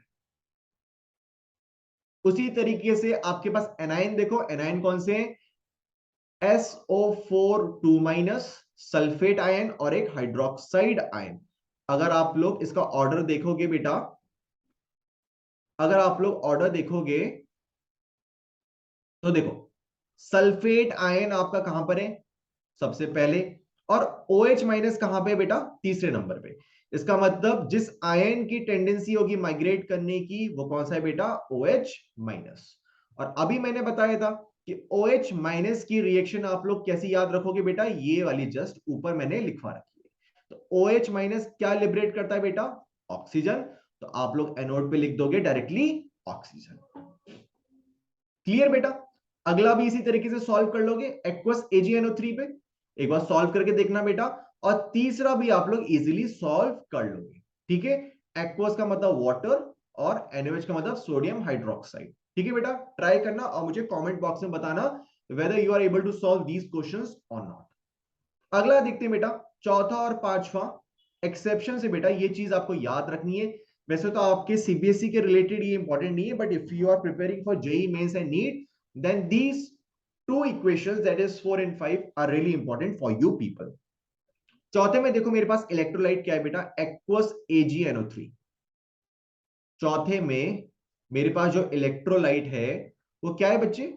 उसी तरीके से आपके पास एनायन देखो, एनायन कौन से हैं, SO4 2 माइनस सल्फेट आयन और एक हाइड्रोक्साइड आयन। अगर आप लोग इसका ऑर्डर देखोगे बेटा, अगर आप लोग ऑर्डर देखोगे तो देखो सल्फेट आयन आपका कहां पर है, सबसे पहले, और OH माइनस कहां पे बेटा, तीसरे नंबर पे। इसका मतलब जिस आयन की टेंडेंसी होगी माइग्रेट करने की वो कौन सा है बेटा, OH माइनस। और अभी मैंने बताया था कि OH माइनस की रिएक्शन आप लोग कैसे याद रखोगे बेटा, ये वाली जस्ट ऊपर मैंने लिखवा रखी है। तो OH माइनस क्या लिबरेट करता है बेटा, ऑक्सीजन। तो आप लोग एनोड पे लिख दोगे डायरेक्टली ऑक्सीजन। क्लियर बेटा। अगला भी इसी तरीके से सॉल्व कर लोगे एक्वस AgNO3 पे, एक बार सॉल्व करके देखना बेटा। और तीसरा भी आप लोग इजीली सॉल्व कर लोगे, ठीक है। एक्वस का मतलब वाटर और NaOH का मतलब सोडियम हाइड्रोक्साइड, ठीक है बेटा। ट्राई करना और मुझे कमेंट बॉक्स में बताना whether you are able to solve these questions और नॉट। अगला देखते हैं बेटा, चौथा और पांचवा एक्सेप्शन से बेटा ये चीज आपको याद रखनी है। वैसे तो आपके सीबीएसई के रिलेटेड ये इंपॉर्टेंट नहीं है, but if you are preparing for JEE mains and NEET, then these two equations that is 4 and 5 are really important for you people. चौथे में देखो मेरे पास इलेक्ट्रोलाइट क्या है बेटा, एक्वस AgNO3। चौथे में मेरे पास जो इलेक्ट्रोलाइट है वो क्या है बच्चे,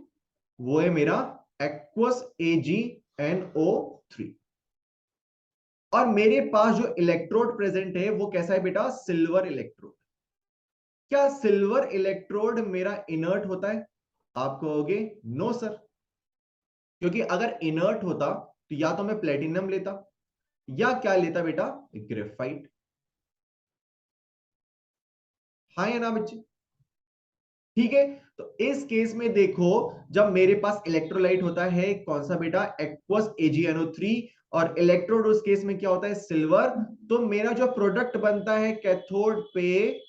वो है मेरा एक्वस AgNO3। और मेरे पास जो इलेक्ट्रोड प्रेजेंट है वो कैसा है बेटा, सिल्वर इलेक्ट्रोड। क्या सिल्वर इलेक्ट्रोड मेरा इनर्ट होता है, आप कहोगे नो सर, क्योंकि अगर इनर्ट होता तो या तो मैं प्लेटिनम लेता या क्या लेता बेटा, ग्रेफाइट। हाँ या ना बच्चे, ठीक है। तो इस केस में देखो, जब मेरे पास इलेक्ट्रोलाइट होता है कौन सा बेटा, एक्वस AgNO3, और इलेक्ट्रोड उस केस में क्या होता है, सिल्वर। तो मेरा जो प्रोडक्ट बनता है कैथोड पे,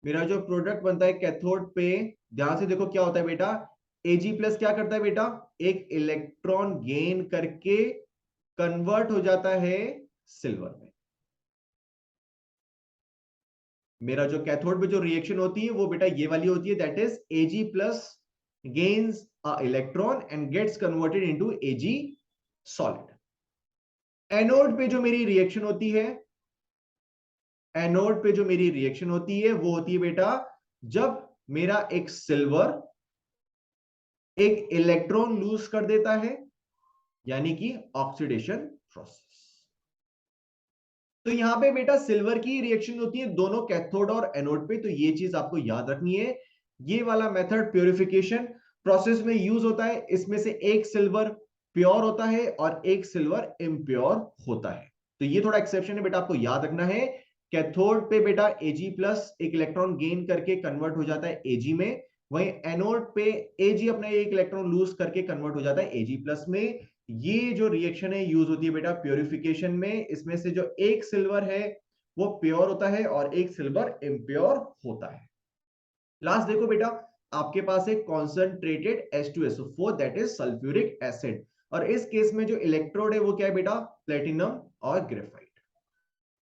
मेरा जो प्रोडक्ट बनता है कैथोड पे, ध्यान से देखो क्या होता है बेटा, Ag प्लस क्या करता है बेटा, एक इलेक्ट्रॉन गेन करके कन्वर्ट हो जाता है सिल्वर में। मेरा जो कैथोड पे जो रिएक्शन होती है वो बेटा ये वाली होती है, that is Ag plus gains a electron and gets converted into Ag solid. Anode पे जो मेरी रिएक्शन होती है, एनोड पे जो मेरी रिएक्शन होती है वो होती है बेटा, जब मेरा एक सिल्वर एक इलेक्ट्रॉन लूज कर देता है, यानी कि ऑक्सीडेशन प्रोसेस। तो यहां पे बेटा सिल्वर की रिएक्शन होती है दोनों कैथोड और एनोड पे, तो ये चीज आपको याद रखनी है। ये वाला मेथड प्यूरिफिकेशन प्रोसेस में यूज होता है, इसमें से एक सिल्वर प्योर होता है और एक सिल्वर इम्प्योर होता है। तो ये थोड़ा एक्सेप्शन है बेटा, आपको याद रखना है। कैथोड पे बेटा Ag प्लस एक इलेक्ट्रॉन गेन करके कन्वर्ट हो जाता है Ag में, वहीं एनोड पे Ag अपना एक इलेक्ट्रॉन लूज करके कन्वर्ट हो जाता है Ag प्लस में। ये जो रिएक्शन है यूज होती है बेटा प्यूरिफिकेशन में, इसमें से जो एक सिल्वर है वो प्योर होता है और एक सिल्वर इम्प्योर होता है। लास्ट देखो बेटा, आपके पास एक concentrated H2SO4 that is sulphuric acid, और इस केस में जो इलेक्ट्रोड है वो क्या है बेटा, प्लेटिनम और ग्रेफाइट।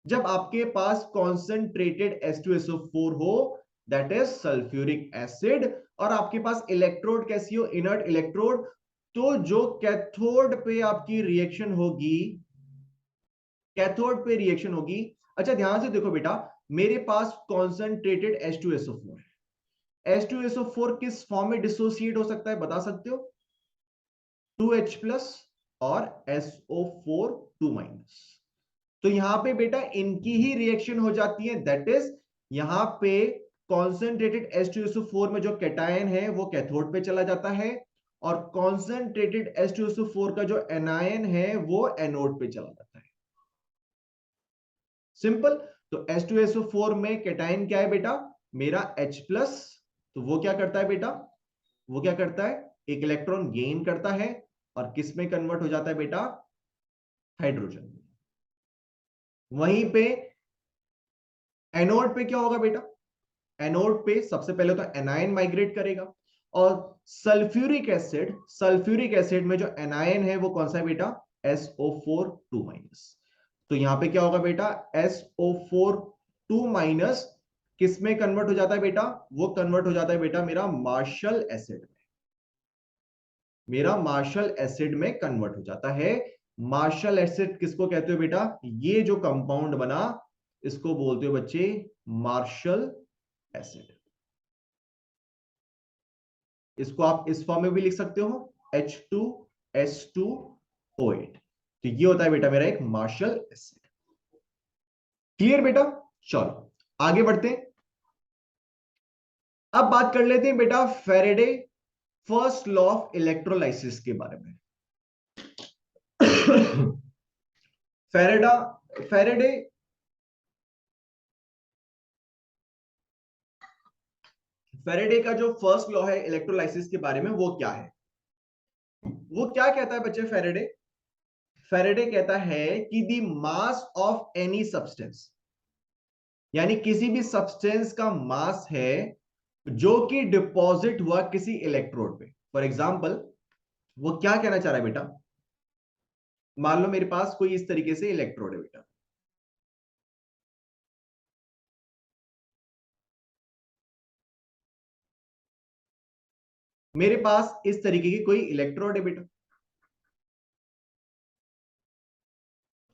जब आपके पास कॉन्सेंट्रेटेड H2SO4 हो दैट इज सल्फ्यूरिक एसिड, और आपके पास इलेक्ट्रोड कैसी हो, इनर्ट इलेक्ट्रोड, तो जो कैथोड पे आपकी रिएक्शन होगी, कैथोड पे रिएक्शन होगी। अच्छा ध्यान से देखो बेटा, मेरे पास कॉन्सेंट्रेटेड H2SO4 है। H2SO4 किस फॉर्म में डिसोसिएट हो सकता है बता सकते हो, 2H प्लस और SO4 2 माइनस। तो यहां पे बेटा इनकी ही रिएक्शन हो जाती है, दैट इज यहां पे कॉन्सेंट्रेटेड H2SO4 में जो कैटायन है वो कैथोड पे चला जाता है, और कॉन्सेंट्रेटेड H2SO4 का जो एनायन है वो एनोड पे चला जाता है। सिंपल। तो H2SO4 में कैटायन क्या है बेटा, मेरा H प्लस, तो वो क्या करता है बेटा, वो क्या करता है, एक इलेक्ट्रॉन गेन करता है और किस में कन्वर्ट हो जाता है बेटा, हाइड्रोजन में। वहीं पे एनोड पे क्या होगा बेटा, एनोड पे सबसे पहले तो एनायन माइग्रेट करेगा, और सल्फ्यूरिक एसिड में जो एनायन है वो कौन सा है बेटा, SO4 2 माइनस। तो यहां पे क्या होगा बेटा, SO4 2 माइनस किस में कन्वर्ट हो जाता है बेटा, वो कन्वर्ट हो जाता है बेटा मेरा मार्शल एसिड में, मेरा मार्शल एसिड में कन्वर्ट हो जाता है। मार्शल एसिड किसको कहते हो बेटा, ये जो कंपाउंड बना इसको बोलते हो बच्चे मार्शल एसिड। इसको आप इस फॉर्म में भी लिख सकते हो, H2S2O8। तो ये होता है बेटा मेरा एक मार्शल एसिड। क्लियर बेटा? चलो आगे बढ़ते हैं। अब बात कर लेते हैं बेटा Faraday first law of electrolysis के बारे में। फैराडा फैराडे फैराडे का जो फर्स्ट लॉ है इलेक्ट्रोलाइसिस के बारे में वो क्या है? वो क्या कहता है बच्चे? फैराडे फैराडे कहता है कि the mass of any substance, यानी किसी भी सब्सटेंस का मास है जो कि डिपॉजिट हुआ किसी इलेक्ट्रोड पे। फॉर एग्जांपल वो क्या कहना चाह रहा है बेटा? मान लो मेरे पास कोई इस तरीके से इलेक्ट्रोड है बेटा, मेरे पास इस तरीके की कोई इलेक्ट्रोड है बेटा,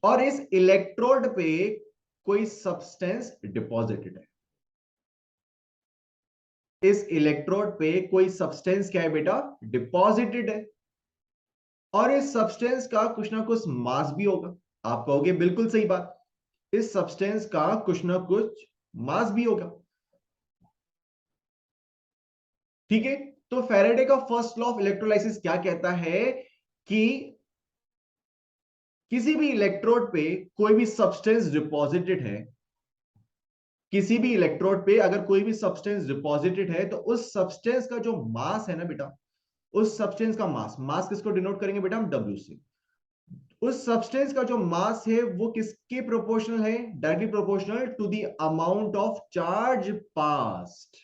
और इस इलेक्ट्रोड पे कोई सब्सटेंस डिपॉजिटेड है। इस इलेक्ट्रोड पे कोई सब्सटेंस क्या है बेटा? डिपॉजिटेड है। और इस सब्सटेंस का कुछ ना कुछ मास भी होगा। आप कहोगे बिल्कुल सही बात, इस सब्सटेंस का कुछ ना कुछ मास भी होगा। ठीक है, तो फैराडे का फर्स्ट लॉ ऑफ इलेक्ट्रोलाइसिस क्या कहता है कि किसी भी इलेक्ट्रोड पे कोई भी सब्सटेंस डिपॉजिटेड है, किसी भी इलेक्ट्रोड पे अगर कोई भी सब्सटेंस डिपॉजिटेड है तो उस सब्सटेंस का जो मास है ना बेटा, उस सब्सटेंस का मास, मास किसको डिनोट करेंगे बेटा हम? डब्ल्यू से। उस सब्सटेंस का जो मास है वो किसके प्रोपोर्शनल है? Directly proportional to the amount of charge passed.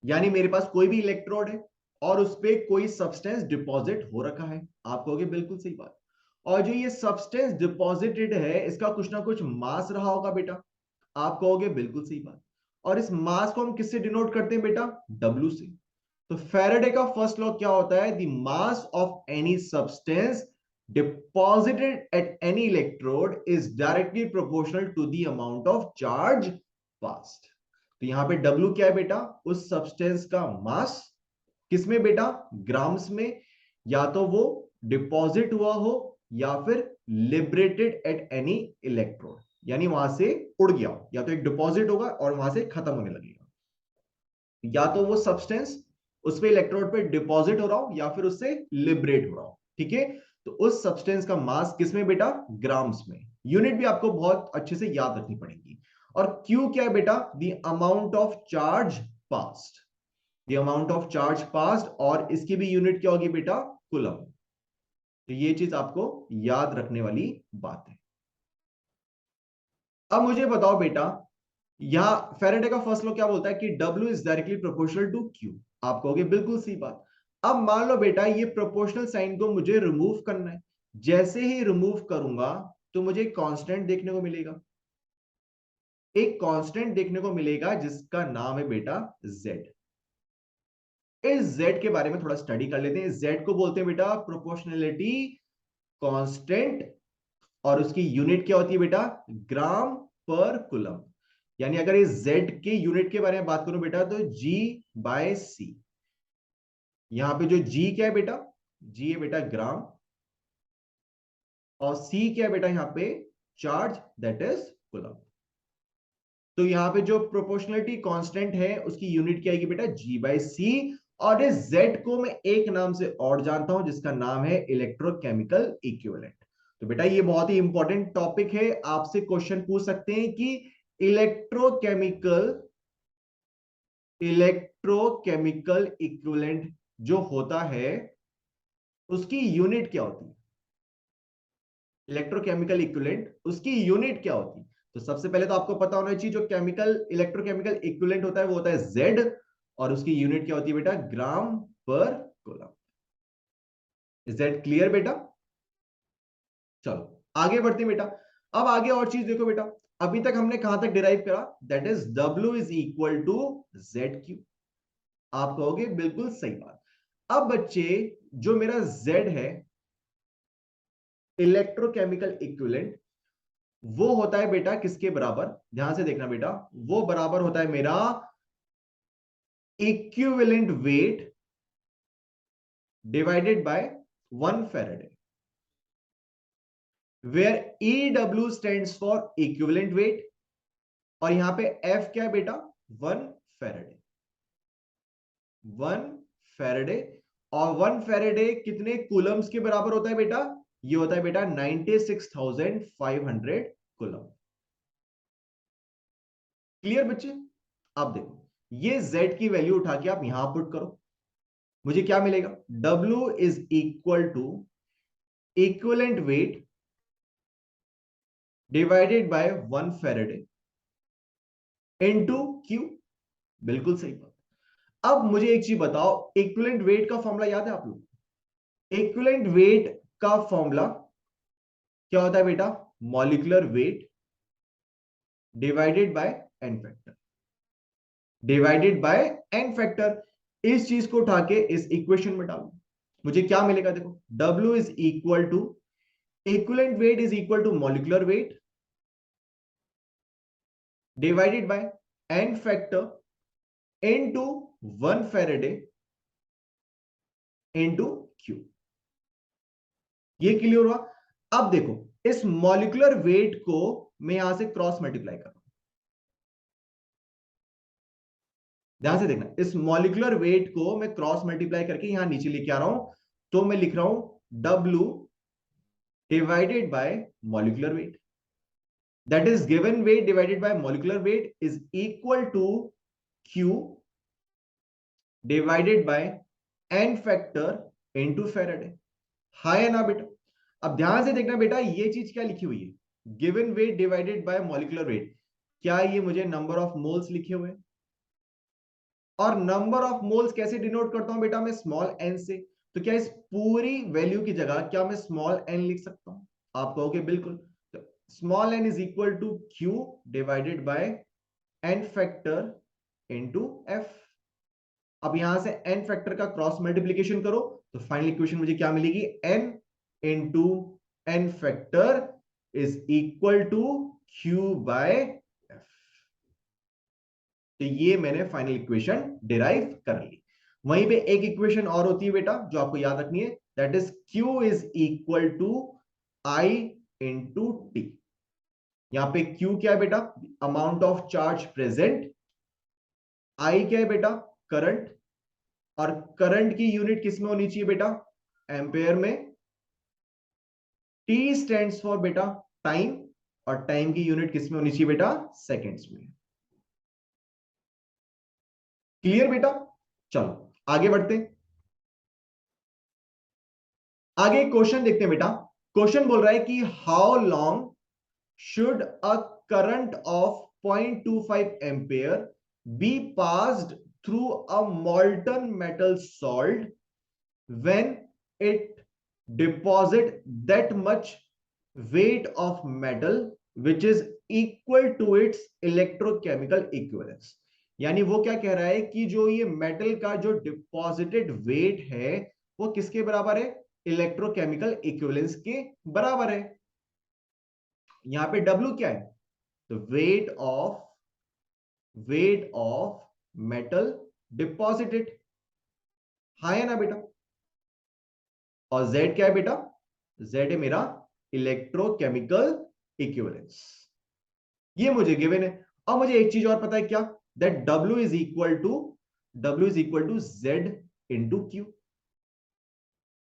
यानी मेरे पास कोई भी इलेक्ट्रोड है और उस पे कोई सब्सटेंस डिपॉजिट हो रखा है। आप कहोगे बिल्कुल सही बात, और जो ये सब्सटेंस डिपॉजिटेड है इसका कुछ ना कुछ मास रहा होगा बेटा। आप कहोगे बिल्कुल सही बात, और इस मास को हम किससे डिनोट करते हैं बेटा? डब्ल्यू से। तो फैराडे का फर्स्ट लॉ क्या होता है? The mass of any substance deposited at any electrode is directly proportional to the amount of charge passed. तो यहां पे W क्या है बेटा? उस सब्सटेंस का मास, किसमें बेटा? ग्राम्स में। या तो वो डिपॉजिट हुआ हो या फिर लिबरेटेड एट एनी इलेक्ट्रोड, यानी वहां से उड़ गया हो। या तो एक डिपॉजिट होगा और वहां से खत्म होने लगेगा, या तो वो सब्सटेंस उस पे इलेक्ट्रोड पे डिपॉजिट हो रहा हो या फिर उससे लिबरेट हो रहा हो। ठीक है, तो उस सब्सटेंस का मास किसमें बेटा? ग्राम्स में। यूनिट भी आपको बहुत अच्छे से याद रखनी पड़ेगी। और Q क्या है बेटा? The amount of charge past, the amount of charge past, और इसकी भी यूनिट क्या होगी बेटा? कूलम। तो ये चीज आपको याद रखने वाली बात है। अब मुझे बताओ बेटा, यहां फैराडे का फर्स्ट लॉ क्या बोलता है कि W is directly proportional to Q। आप कहोगे बिल्कुल सही बात। अब मान लो बेटा ये प्रोपोर्शनल साइन को मुझे रिमूव करना है, जैसे ही रिमूव करूंगा तो मुझे एक कांस्टेंट देखने को मिलेगा, एक कांस्टेंट देखने को मिलेगा जिसका नाम है बेटा Z। इस Z के बारे में थोड़ा स्टडी कर लेते हैं। Z को बोलते हैं बेटा प्रोपोर्शनलिटी कांस्टेंट, और उसकी यूनिट क्या होती है बेटा? ग्राम पर कूलम। यानी अगर इस Z के यूनिट के बारे में बात करूं बेटा तो G/C। यहां पे जो G क्या है बेटा? G है बेटा ग्राम, और C क्या है बेटा यहां पे? Charge, that is coulomb. तो यहां पे जो प्रोपोर्शनलिटी कांस्टेंट है उसकी यूनिट क्या आएगी बेटा? G/C। और इस Z को मैं एक नाम से और जानता हूं जिसका नाम है इलेक्ट्रोकेमिकल इक्विवेलेंट। तो बेटा ये बहुत ही इंपॉर्टेंट टॉपिक है, आपसे क्वेश्चन पूछ सकते हैं कि इलेक्ट्रोकेमिकल इलेक्ट्रोकेमिकल इक्विवेलेंट जो होता है उसकी यूनिट क्या होती है? इलेक्ट्रोकेमिकल इक्विवेलेंट उसकी यूनिट क्या होती है? तो सबसे पहले तो आपको पता होना चाहिए जो केमिकल इलेक्ट्रोकेमिकल इक्विवेलेंट होता है वो होता है Z, और उसकी यूनिट क्या होती है बेटा? ग्राम पर कूलम। इज दैट क्लियर बेटा? चलो आगे बढ़ते हैं बेटा। अब आगे और चीज देखो बेटा, अभी तक हमने कहां तक डिराइव करा? That is W is equal to ZQ। आप कहोगे बिल्कुल सही बात। अब बच्चे जो मेरा Z है इलेक्ट्रोकेमिकल इक्विवेलेंट, वो होता है बेटा किसके बराबर? ध्यान से देखना बेटा, वो बराबर होता है मेरा equivalent weight divided by 1 Faraday. Where EW stands for equivalent weight, और यहां पे F क्या है बेटा, 1 फैराडे। 1 फैराडे, और 1 फैराडे कितने कूलम्स के बराबर होता है बेटा, ये होता है बेटा 96,500 कूलम। क्लियर बच्चे? आप देखो, ये Z की वैल्यू उठा के आप यहां पुट करो, मुझे क्या मिलेगा, W is equal to equivalent weight divided by 1 Faraday into Q। बिल्कुल सही बात। अब मुझे एक चीज बताओ, इक्विवेलेंट वेट का फॉर्मूला याद है आप लोग? इक्विवेलेंट वेट का फॉर्मूला क्या होता है बेटा, molecular weight divided by N factor, divided by N factor. इस चीज को उठा के इस इक्वेशन में डालो, मुझे क्या मिलेगा, देखो W is equal to equivalent weight is equal to molecular weight divided by N factor into 1 Faraday into Q। ये क्लियर हुआ? अब देखो, इस मॉलिक्यूलर वेट को मैं यहां से क्रॉस मल्टीप्लाई कर रहा हूं, ध्यान से देखना, इस मॉलिक्यूलर वेट को मैं क्रॉस मल्टीप्लाई करके यहां नीचे लेके आ रहा हूं, तो मैं लिख रहा हूं W divided by molecular weight, that is given weight divided by molecular weight is equal to Q divided by N factor into Faraday. हाँ या ना बेटा? अब ध्यान से देखना बेटा, ये चीज क्या लिखी हुई है, given weight divided by molecular wait, क्या ये मुझे नंबर ऑफ मोल्स लिखे हुए हैं? और नंबर ऑफ मोल्स कैसे डिनोट करता हूं बेटा, मैं स्मॉल एन से। तो क्या इस पूरी वैल्यू की जगह क्या मैं स्मॉल एन लिख सकता हूं? आप कहोगे बिल्कुल। तो small N is equal to Q divided by N factor into F। अब यहां से एन फैक्टर का क्रॉस मल्टीप्लीकेशन करो, तो फाइनल इक्वेशन मुझे क्या मिलेगी, n into N factor is equal to Q by F। तो ये मैंने फाइनल इक्वेशन डिराइव कर ली। वहीं पे एक इक्वेशन और होती है बेटा जो आपको याद रखनी है, that is Q is equal to I into T. यहां पे Q क्या है बेटा, amount of charge present, I क्या है बेटा, करंट, और करंट की यूनिट किस में होनी चाहिए बेटा, एम्पेयर में। T स्टैंड्स फॉर बेटा टाइम, और टाइम की यूनिट किस में होनी चाहिए बेटा, सेकेंड्स में। क्लियर बेटा? चलो आगे बढ़ते हैं, आगे क्वेश्चन देखते हैं बेटा। क्वेश्चन बोल रहा है कि how long should a current of 0.25 ampere be passed through a molten metal salt when it deposit that much weight of metal which is equal to its electrochemical equivalence। यानी वो क्या कह रहा है कि जो ये मेटल का जो डिपॉजिटेड वेट है वो किसके बराबर है, इलेक्ट्रोकेमिकल इक्विवेलेंस के बराबर है। यहां पे W क्या है, तो वेट ऑफ मेटल डिपॉजिटेड, हाँ है ना बेटा? और Z क्या है बेटा, Z है मेरा इलेक्ट्रोकेमिकल इक्विवेलेंस, ये मुझे गिवन है। अब मुझे एक चीज और पता है, क्या, that W is equal to Z into Q।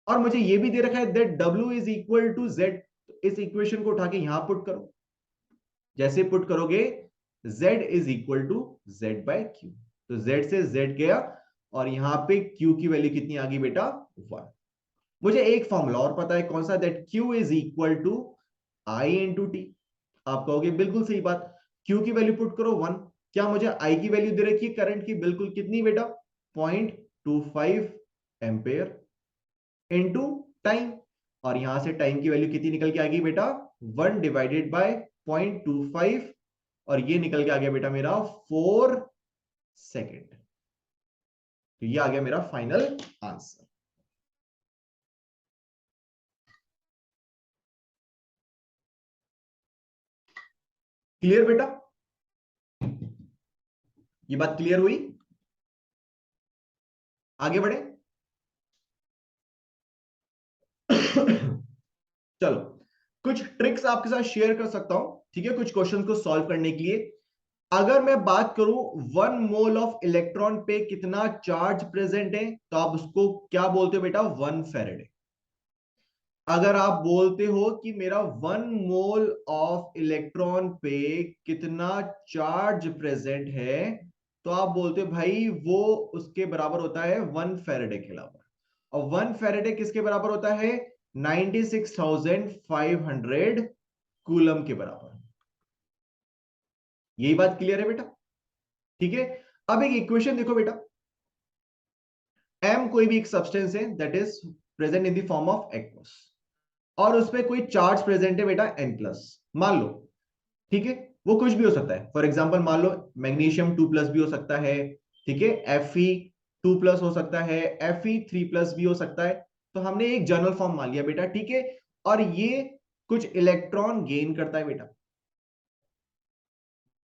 और मुझे ये भी दे रखा है that W is equal to Z। इस इक्वेशन को उठा के यहां पुट करो, जैसे पुट करोगे Z is equal to Z by Q, तो Z से Z गया, और यहां पे Q की वैल्यू कितनी आ गई बेटा, 1। मुझे एक फॉर्मूला और पता है, कौन सा, that Q is equal to I into T. आप कहोगे बिल्कुल सही बात, Q की वैल्यू पुट करो 1, क्या मुझे I की वैल्यू दे रखी है करंट की, बिल्कुल, कितनी बेटा, 0.25 एम्पेयर इनटू टाइम, और यहां से टाइम की वैल्यू कितनी निकल के आ गई बेटा, 1 डिवाइडेड बाय 0.25, और ये निकल के आ गया बेटा मेरा 4 सेकेंड। तो ये आ गया मेरा फाइनल आंसर। क्लियर बेटा? ये बात क्लियर हुई? आगे बढ़े। चलो कुछ ट्रिक्स आपके साथ शेयर कर सकता हूं, ठीक है, कुछ क्वेश्चंस को सॉल्व करने के लिए। अगर मैं बात करूं 1 मोल ऑफ इलेक्ट्रॉन पे कितना चार्ज प्रेजेंट है, तो आप उसको क्या बोलते हो बेटा? 1 फैरेडे। अगर आप बोलते हो कि मेरा 1 मोल ऑफ इलेक्ट्रॉन पे कितना चार्ज प्रेजेंट है, तो आप बोलते हो भाई वो उसके बराबर होता है 1 फैरेडे के बराबर। और 1 फैरेडे किसके बराबर होता है? 96,500 कूलम के बराबर। यही बात क्लियर है बेटा? ठीक है। अब एक इक्वेशन देखो बेटा, एम कोई भी एक सब्सटेंस है that is present in the form of aqueous, और उसमें कोई चार्ज प्रेजेंट है बेटा N+, मान लो, ठीक है। वो कुछ भी हो सकता है, फॉर एग्जाम्पल मान लो मैग्नीशियम 2+ भी हो सकता है, ठीक है, Fe2+ हो सकता है, Fe3+ भी हो सकता है। तो हमने एक जनरल फॉर्म मान लिया बेटा, ठीक है। और ये कुछ इलेक्ट्रॉन गेन करता है बेटा,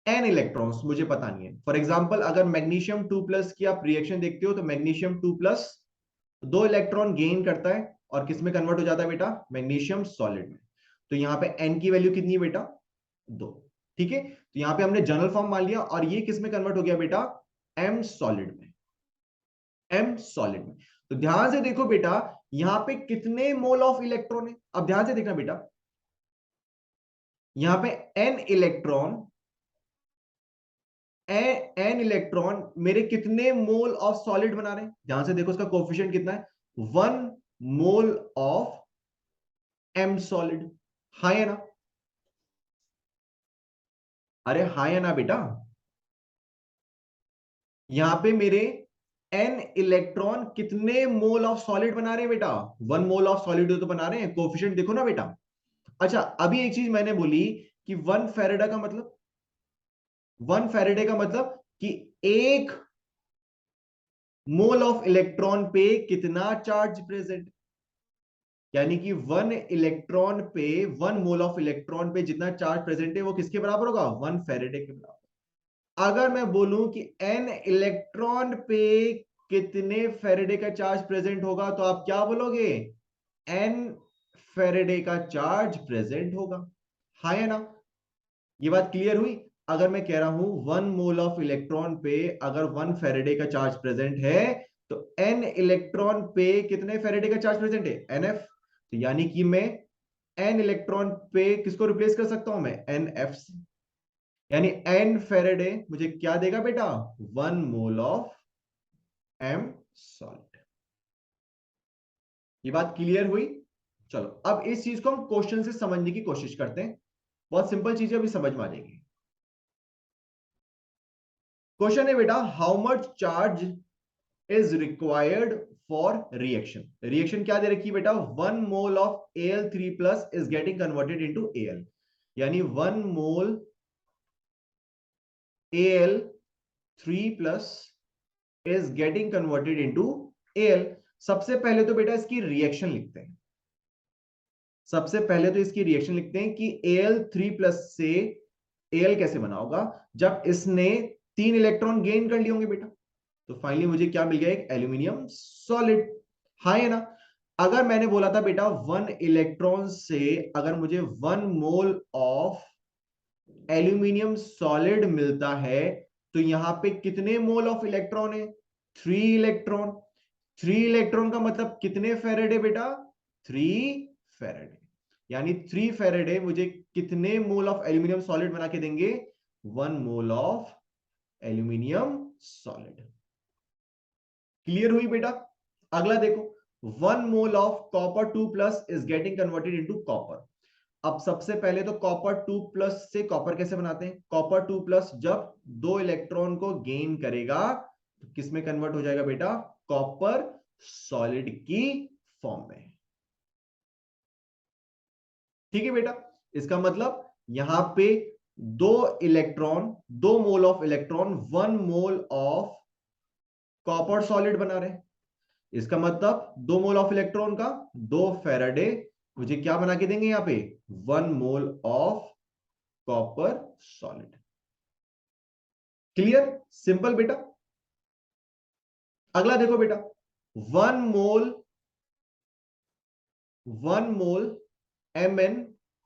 n इलेक्ट्रॉन्स, मुझे पता नहीं है। फॉर एग्जाम्पल अगर मैग्नीशियम 2+ की आप रिएक्शन देखते हो, तो मैग्नीशियम 2+ 2 इलेक्ट्रॉन गेन करता है और किस में कन्वर्ट हो जाता है बेटा? मैग्नीशियम सॉलिड में। तो यहां पे n की वैल्यू कितनी है बेटा? 2। ठीक है, तो यहां पे हमने जनरल फॉर्म मान लिया, और ये किस में कन्वर्ट हो गया बेटा? m सॉलिड में। m सॉलिड में। तो ध्यान से देखो बेटा, यहां पे कितने मोल ऑफ इलेक्ट्रॉन है? अब ध्यान से देखना बेटा, यहां पे n इलेक्ट्रॉन, n इलेक्ट्रॉन मेरे कितने मोल ऑफ सॉलिड बना रहे हैं? ध्यान से देखो, इसका कोफिशिएंट कितना है? 1 मोल ऑफ m सॉलिड। हाँ या ना? अरे हाँ या ना बेटा? यहां पे मेरे n इलेक्ट्रॉन कितने मोल ऑफ सॉलिड बना रहे हैं बेटा? 1 मोल ऑफ सॉलिड तो बना रहे हैं, कोफिशिएंट देखो ना बेटा। अच्छा, अभी एक चीज मैंने बोली कि 1 फैरेडे का मतलब, 1 फैरेडे का मतलब कि 1 मोल ऑफ इलेक्ट्रॉन पे कितना चार्ज प्रेजेंट, यानी कि 1 मोल ऑफ इलेक्ट्रॉन पे जितना चार्ज प्रेजेंट है वो किसके बराबर होगा? 1 फैरेडे के बराबर। अगर मैं बोलूं कि n इलेक्ट्रॉन पे कितने फैरेडे का चार्ज प्रेजेंट होगा, तो आप क्या बोलोगे? n फैरेडे का चार्ज प्रेजेंट होगा। हाँ या ना? ये बात क्लियर हुई? अगर मैं कह रहा हूं 1 मोल ऑफ इलेक्ट्रॉन पे अगर 1 फैरेडे का चार्ज प्रेजेंट है, तो n इलेक्ट्रॉन पे कितने फैरेडे का चार्ज प्रेजेंट है? Nf। तो यानी कि मैं n इलेक्ट्रॉन पे किसको रिप्लेस कर सकता हूं? मैं Nf से। यानी n फैरेडे मुझे क्या देगा बेटा? 1 मोल ऑफ m सॉल्ट। ये बात क्लियर हुई? चलो, अब इस चीज को हम क्वेश्चन से समझने की कोशिश करते हैं। बहुत सिंपल चीजें अभी समझ में आ जाएगी। क्वेश्चन है बेटा, how much charge is required for reaction. Reaction क्या दे रखी है बेटा? 1 mole of Al3+ is getting converted into Al, यानी 1 मोल Al3+ is getting converted into Al। सबसे पहले तो बेटा इसकी रिएक्शन लिखते हैं, सबसे पहले तो इसकी रिएक्शन लिखते हैं कि Al3+ से Al कैसे बना होगा? जब इसने 3 इलेक्ट्रॉन गेन कर लिए होंगे बेटा। तो फाइनली मुझे क्या मिल गया? एक एल्यूमिनियम सॉलिड। हाँ है ना? अगर मैंने बोला था बेटा 1 इलेक्ट्रॉन से अगर मुझे 1 मोल ऑफ एल्यूमिनियम सॉलिड मिलता है, तो यहां पे कितने मोल ऑफ इलेक्ट्रॉन है? 3 इलेक्ट्रॉन। 3 इलेक्ट्रॉन का मतलब कितने फैरेडे बेटा? 3 फैरेडे। यानी 3 फैरेडे मुझे कितने मोल ऑफ एल्यूमिनियम सॉलिड बना के देंगे? 1 mole of aluminium solid. Clear हुई बेटा? अगला देखो, 1 mole of Cu2+ is getting converted into copper. अब सबसे पहले तो Cu2+ से कॉपर कैसे बनाते हैं? Cu2+ जब 2 इलेक्ट्रॉन को गेन करेगा, तो किस में कन्वर्ट हो जाएगा बेटा? कॉपर सॉलिड की फॉर्म में। ठीक है बेटा? इसका मतलब यहां पे 2 mole of electron 1 mole of copper solid बना रहे हैं। इसका मतलब 2 मोल ऑफ इलेक्ट्रॉन का 2 फैराडे मुझे क्या बना के देंगे? यहां पे 1 mole of copper solid. Clear? Simple बेटा। अगला देखो बेटा, 1 मोल Mn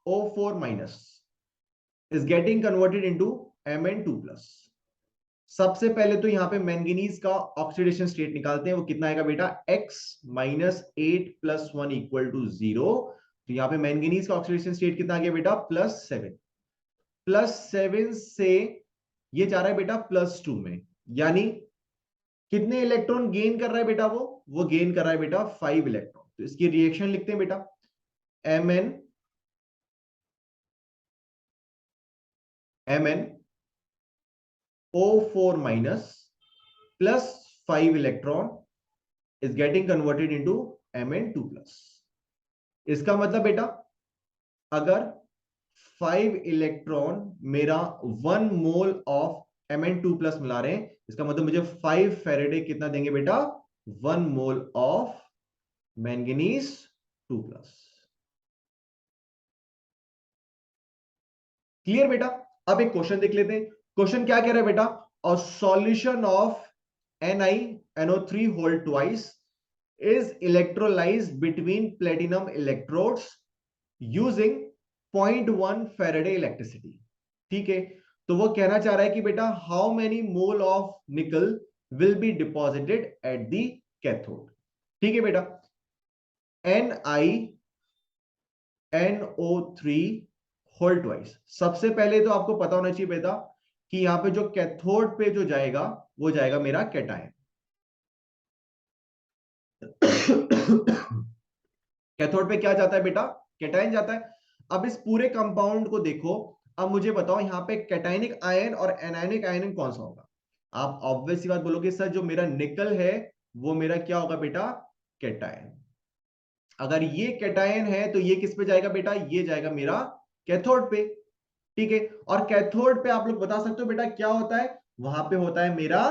O4 minus is getting converted into Mn2 plus। सबसे पहले तो यहां पे मैंगनीज का ऑक्सीडेशन स्टेट निकालते हैं, वो कितना आएगा बेटा, x minus 8 plus 1 equal to 0। तो यहां पे मैंगनीज का ऑक्सीडेशन स्टेट कितना आ गया बेटा, +7। +7 से ये जा रहा है बेटा +2 में, यानी कितने इलेक्ट्रॉन गेन कर रहा है बेटा, वो गेन कर रहा है बेटा 5 इलेक्ट्रॉन। तो इसकी रिएक्शन लिखते हैं बेटा, Mn O4 minus plus 5 electron is getting converted into Mn2 plus। इसका मतलब बेटा, अगर 5 इलेक्ट्रॉन मेरा 1 मोल ऑफ Mn2 प्लस मिला रहे हैं, इसका मतलब मुझे 5 फेरेडे कितना देंगे बेटा, 1 mole of manganese 2 plus. Clear बेटा। अब एक क्वेश्चन देख लेते हैं। क्वेश्चन क्या कह रहा है बेटा, a solution of NiNO3 whole twice is electrolyzed between platinum electrodes using 0.1 Faraday electricity। ठीक है, तो वो कहना चाह रहा है कि बेटा हाउ मेनी मोल ऑफ निकल will be deposited at the cathode. ठीक है बेटा, NiNO3 होल ट्वाइस, सबसे पहले तो आपको पता होना चाहिए बेटा कि यहां पे जो कैथोड पे जो जाएगा वो जाएगा मेरा कैटायन। कैथोड पे क्या जाता है बेटा, कैटायन जाता है। अब इस पूरे कंपाउंड को देखो, अब मुझे बताओ यहाँ पे कैटायनिक आयन और एनायनिक आयन कौन सा होगा। आप ऑब्वियस सी बात बोलोगे सर जो मेरा निकल है वो मेरा क्या होगा बेटा, कैटायन। अगर ये कैटायन है तो ये किस पे जाएगा बेटा, ये जाएगा मेरा कैथोड पे। ठीक है, और कैथोड पे आप लोग बता सकते हो बेटा क्या होता है, वहां पे होता है मेरा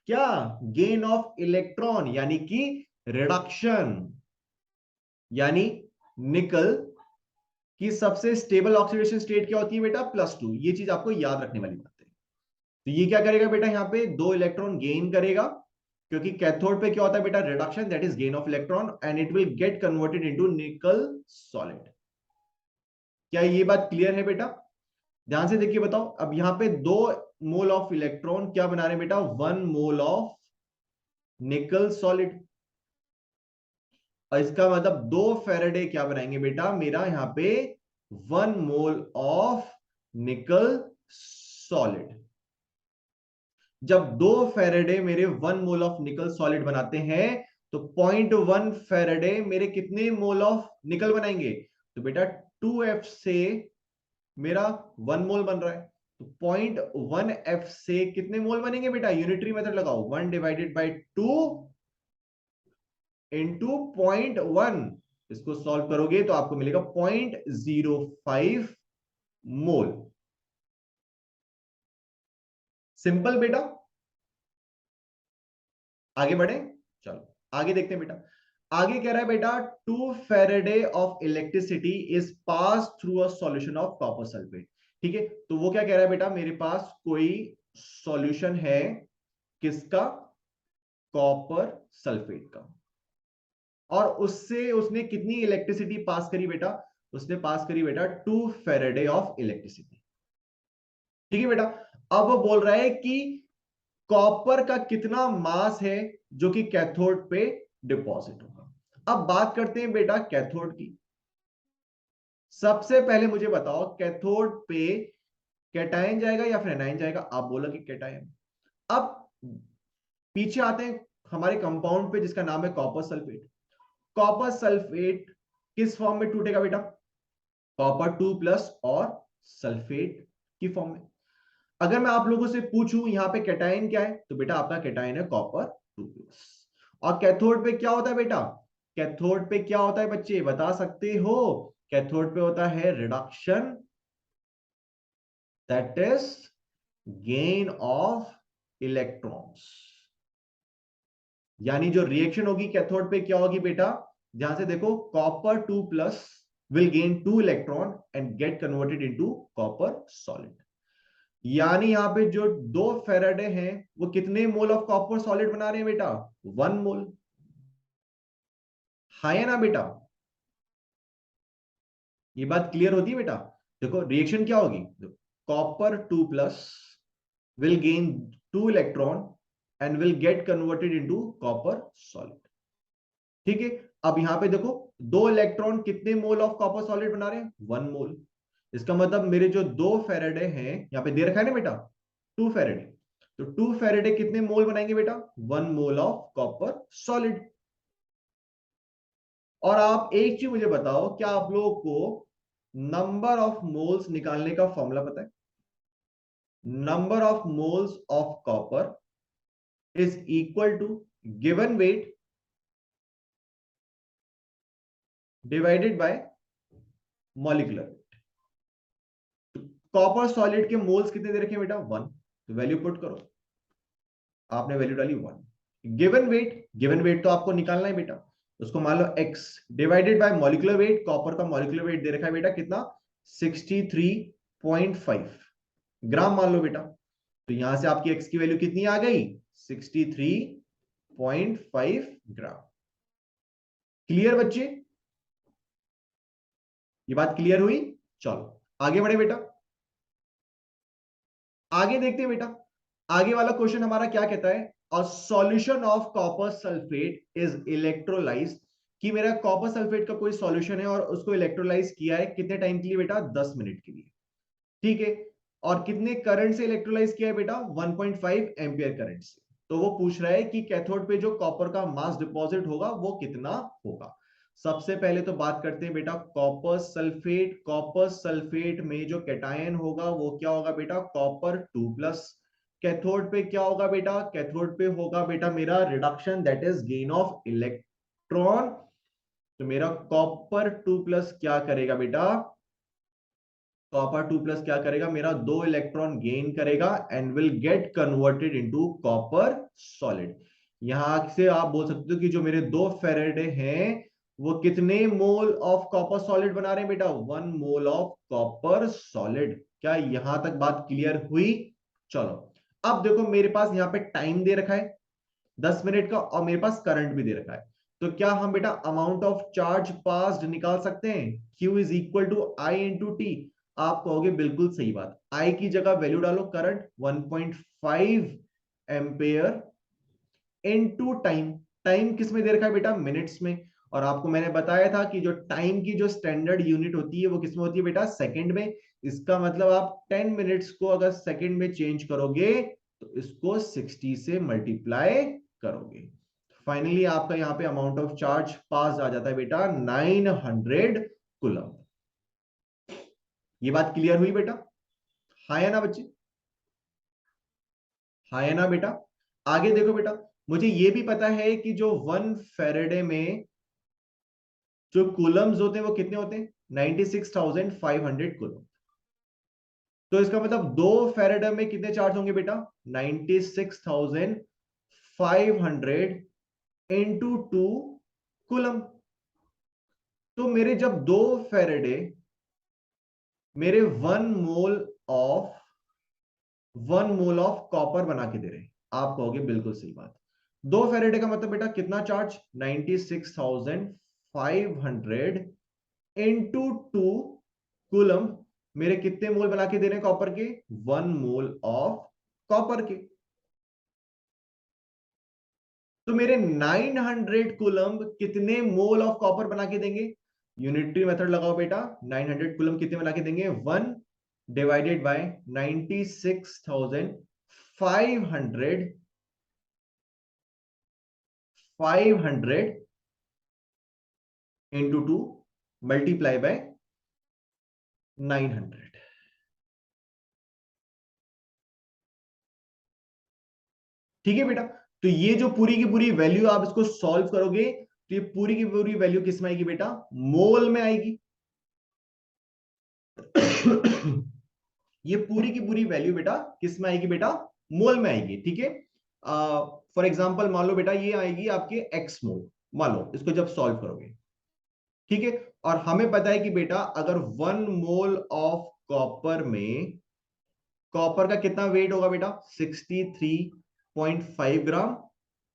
क्या, गेन ऑफ इलेक्ट्रॉन, यानी कि रिडक्शन। यानी निकल की सबसे स्टेबल ऑक्सीडेशन स्टेट क्या होती है बेटा, +2। ये चीज आपको याद रखने वाली बात है। तो ये क्या करेगा बेटा, यहाँ पे 2 इलेक्ट्रॉन गेन करेगा, क्योंकि कैथोड पे क्या होता है बेटा, reduction, that is gain of electron, and it will get converted into निकल सॉलिड। क्या ये बात क्लियर है बेटा। ध्यान से देखिए, बताओ, अब यहां पे 2 मोल ऑफ इलेक्ट्रॉन क्या बना रहे हैं बेटा, 1 मोल ऑफ निकल सॉलिड। और इसका मतलब 2 फेरेडे क्या बनाएंगे बेटा, मेरा यहां पे 1 मोल ऑफ निकल सॉलिड। जब 2 फेरेडे मेरे 1 मोल ऑफ निकल सॉलिड बनाते हैं, तो 0.1 फेरेडे मेरे कितने मोल ऑफ निकल बनाएंगे, तो बेटा 2f से मेरा 1 मोल बन रहा है। तो 0.1f से कितने मोल बनेंगे बेटा, यूनिटरी मेथड लगाओ, 1 डिवाइडेड बाई 2 इंटू 0.1। इसको सॉल्व करोगे तो आपको मिलेगा 0.05 मोल। सिंपल बेटा। आगे बढ़े, चलो आगे देखते हैं बेटा। आगे कह रहा है बेटा 2 Faraday of electricity is pass through a solution of copper sulphate. ठीक है, तो वो क्या कह रहा है बेटा, मेरे पास कोई सॉल्यूशन है, किसका, कॉपर सल्फेट का, और उससे उसने कितनी इलेक्ट्रिसिटी पास करी बेटा, उसने पास करी बेटा 2 फेरेडे ऑफ इलेक्ट्रिसिटी। ठीक है बेटा, अब वो बोल रहा है कि कॉपर का कितना मास है जो कि कैथोड पे डिपॉजिट होगा। अब बात करते हैं बेटा कैथोड की। सबसे पहले मुझे बताओ कैथोड पे कैटायन जाएगा या फिर एनायन जाएगा, आप बोलो कि कैटायन। अब पीछे आते हैं हमारे कंपाउंड पे जिसका नाम है कॉपर सल्फेट। कॉपर सल्फेट किस फॉर्म में टूटेगा बेटा, कॉपर 2 प्लस और सल्फेट की फॉर्म में। अगर मैं आप लोगों से पूछूं यहां पे कैटायन क्या है, तो बेटा आपका कैटायन है कॉपर 2 प्लस। और कैथोड पे क्या होता है बेटा, कैथोड पे क्या होता है बच्चे, बता सकते हो, कैथोड पे होता है reduction, that is gain of electrons. यानी जो रिएक्शन होगी कैथोड पे क्या होगी बेटा, ध्यान से देखो, copper 2 plus will gain 2 electron and get converted into copper solid. यानी यहां पे जो 2 फेराडे हैं वो कितने मोल ऑफ कॉपर सॉलिड बना रहे हैं बेटा, 1 मोल। हाँ या ना बेटा। ये बात क्लियर होती है बेटा? देखो रिएक्शन क्या होगी, copper 2+ will gain 2 electron and will get converted into copper solid। ठीक है, अब यहां पे देखो 2 इलेक्ट्रॉन कितने मोल ऑफ कॉपर सॉलिड बना रहे हैं, 1 मोल। इसका मतलब मेरे जो 2 फैरेडे हैं, यहां पे दे रखा है ना बेटा 2 फैरेडे, तो 2 फैरेडे कितने मोल बनाएंगे बेटा, 1 मोल ऑफ कॉपर सॉलिड। और आप एक चीज मुझे बताओ, क्या आप लोगों को नंबर ऑफ मोल्स निकालने का फॉर्मूला पता है? Number of moles of copper is equal to given weight divided by molecular. Copper solid के मोल्स कितने दे रखे हैं बेटा, 1, तो वैल्यू पुट करो, आपने वैल्यू डाली 1। गिवन वेट, गिवन वेट तो आपको निकालना है बेटा, उसको मान लो x divided by molecular wait. Copper का मॉलिक्यूलर वेट दे रखा है बेटा कितना, 63.5 ग्राम मान लो बेटा। तो यहां से आपकी x की वैल्यू कितनी आ गई, 63.5 ग्राम। क्लियर बच्चे, ये बात क्लियर हुई? चलो आगे बढ़े बेटा, आगे देखते हैं बेटा। आगे वाला क्वेश्चन हमारा क्या कहता है, अ solution of copper sulphate is electrolysed, कि मेरा कॉपर सल्फेट का कोई सॉल्यूशन है और उसको इलेक्ट्रोलाइज किया है कितने टाइम के लिए बेटा, 10 मिनट के लिए। ठीक है, और कितने करंट से इलेक्ट्रोलाइज किया है बेटा, 1.5 एम्पियर करंट से। तो वो पूछ रहा है कि कैथोड पे जो कॉपर का मास डिपॉजिट होगा वो कितना होगा। सबसे पहले तो बात करते हैं बेटा कॉपर सल्फेट। कॉपर सल्फेट में जो कैटायन होगा वो क्या होगा बेटा, कॉपर 2+। कैथोड पे क्या होगा बेटा, कैथोड पे होगा बेटा मेरा reduction, that is gain of electron. तो मेरा कॉपर 2+ क्या करेगा बेटा, कॉपर 2+ क्या करेगा, मेरा 2 इलेक्ट्रॉन गेन करेगा and will get converted into copper solid. यहां से आप बोल सकते हो कि जो मेरे 2 फैरेडे हैं वो कितने मोल ऑफ कॉपर सॉलिड बना रहे हैं बेटा, 1 मोल ऑफ कॉपर सॉलिड। क्या यहां तक बात क्लियर हुई? चलो अब देखो मेरे पास यहाँ पे टाइम दे रखा है 10 मिनट का, और मेरे पास करंट भी दे रखा है। तो क्या हम बेटा अमाउंट ऑफ चार्ज पास्ड निकाल सकते हैं, Q is equal to I into T. आप कहोगे बिल्कुल सही बात, आई की जगह वैल्यू डालो current 1.5 ampere into time. Time किस में दे रखा है बेटा, मिनट्स में। और आपको मैंने बताया था कि जो टाइम की जो स्टैंडर्ड यूनिट होती है वो किस में होती है बेटा, सेकंड में। इसका मतलब आप 10 मिनट्स को अगर सेकंड में चेंज करोगे तो इसको 60 से मल्टीप्लाई करोगे। फाइनली आपका यहां पे अमाउंट ऑफ चार्ज पास आ जाता है बेटा 900 कूलम। ये बात क्लियर हुई बेटा? हाँ या ना बच्चे, हाँ या ना बेटा? आगे देखो बेटा, मुझे ये भी पता है कि जो 1 फैरेडे में जो कूलम्स होते हैं वो कितने होते हैं, 96,500 कूलम। तो इसका मतलब 2 फैरेडे में कितने चार्ज होंगे बेटा, 96,500 इंटू 2 कूलम। तो मेरे जब 2 फैरेडे मेरे 1 मोल ऑफ कॉपर बना के दे रहे हैं, आप कहोगे बिल्कुल सही बात। 2 फैरेडे का मतलब बेटा कितना चार्ज, 96,500 इंटू 2 कूलम। मेरे कितने मोल बना के दे रहे हैं कॉपर के, 1 मोल ऑफ कॉपर के। तो मेरे 900 कूलम कितने मोल ऑफ कॉपर बना के देंगे, यूनिटरी मेथड लगाओ बेटा। 900 कूलम कितने बना के देंगे, 1 divided by 96,500 500 into 2 multiply by 900। ठीक है बेटा, तो ये जो पूरी की पूरी वैल्यू आप इसको सॉल्व करोगे तो ये पूरी की पूरी वैल्यू किस में आएगी बेटा, मोल में आएगी। ये पूरी की पूरी वैल्यू बेटा किस में आएगी बेटा, मोल में आएगी। ठीक है, फॉर एग्जांपल मान लो बेटा ये आएगी आपके एक्स मोल, मान लो इसको जब सॉल्व करोगे। ठीक है, और हमें पता है कि बेटा अगर 1 मोल ऑफ कॉपर में, कॉपर का कितना वेट होगा बेटा, 63.5 ग्राम।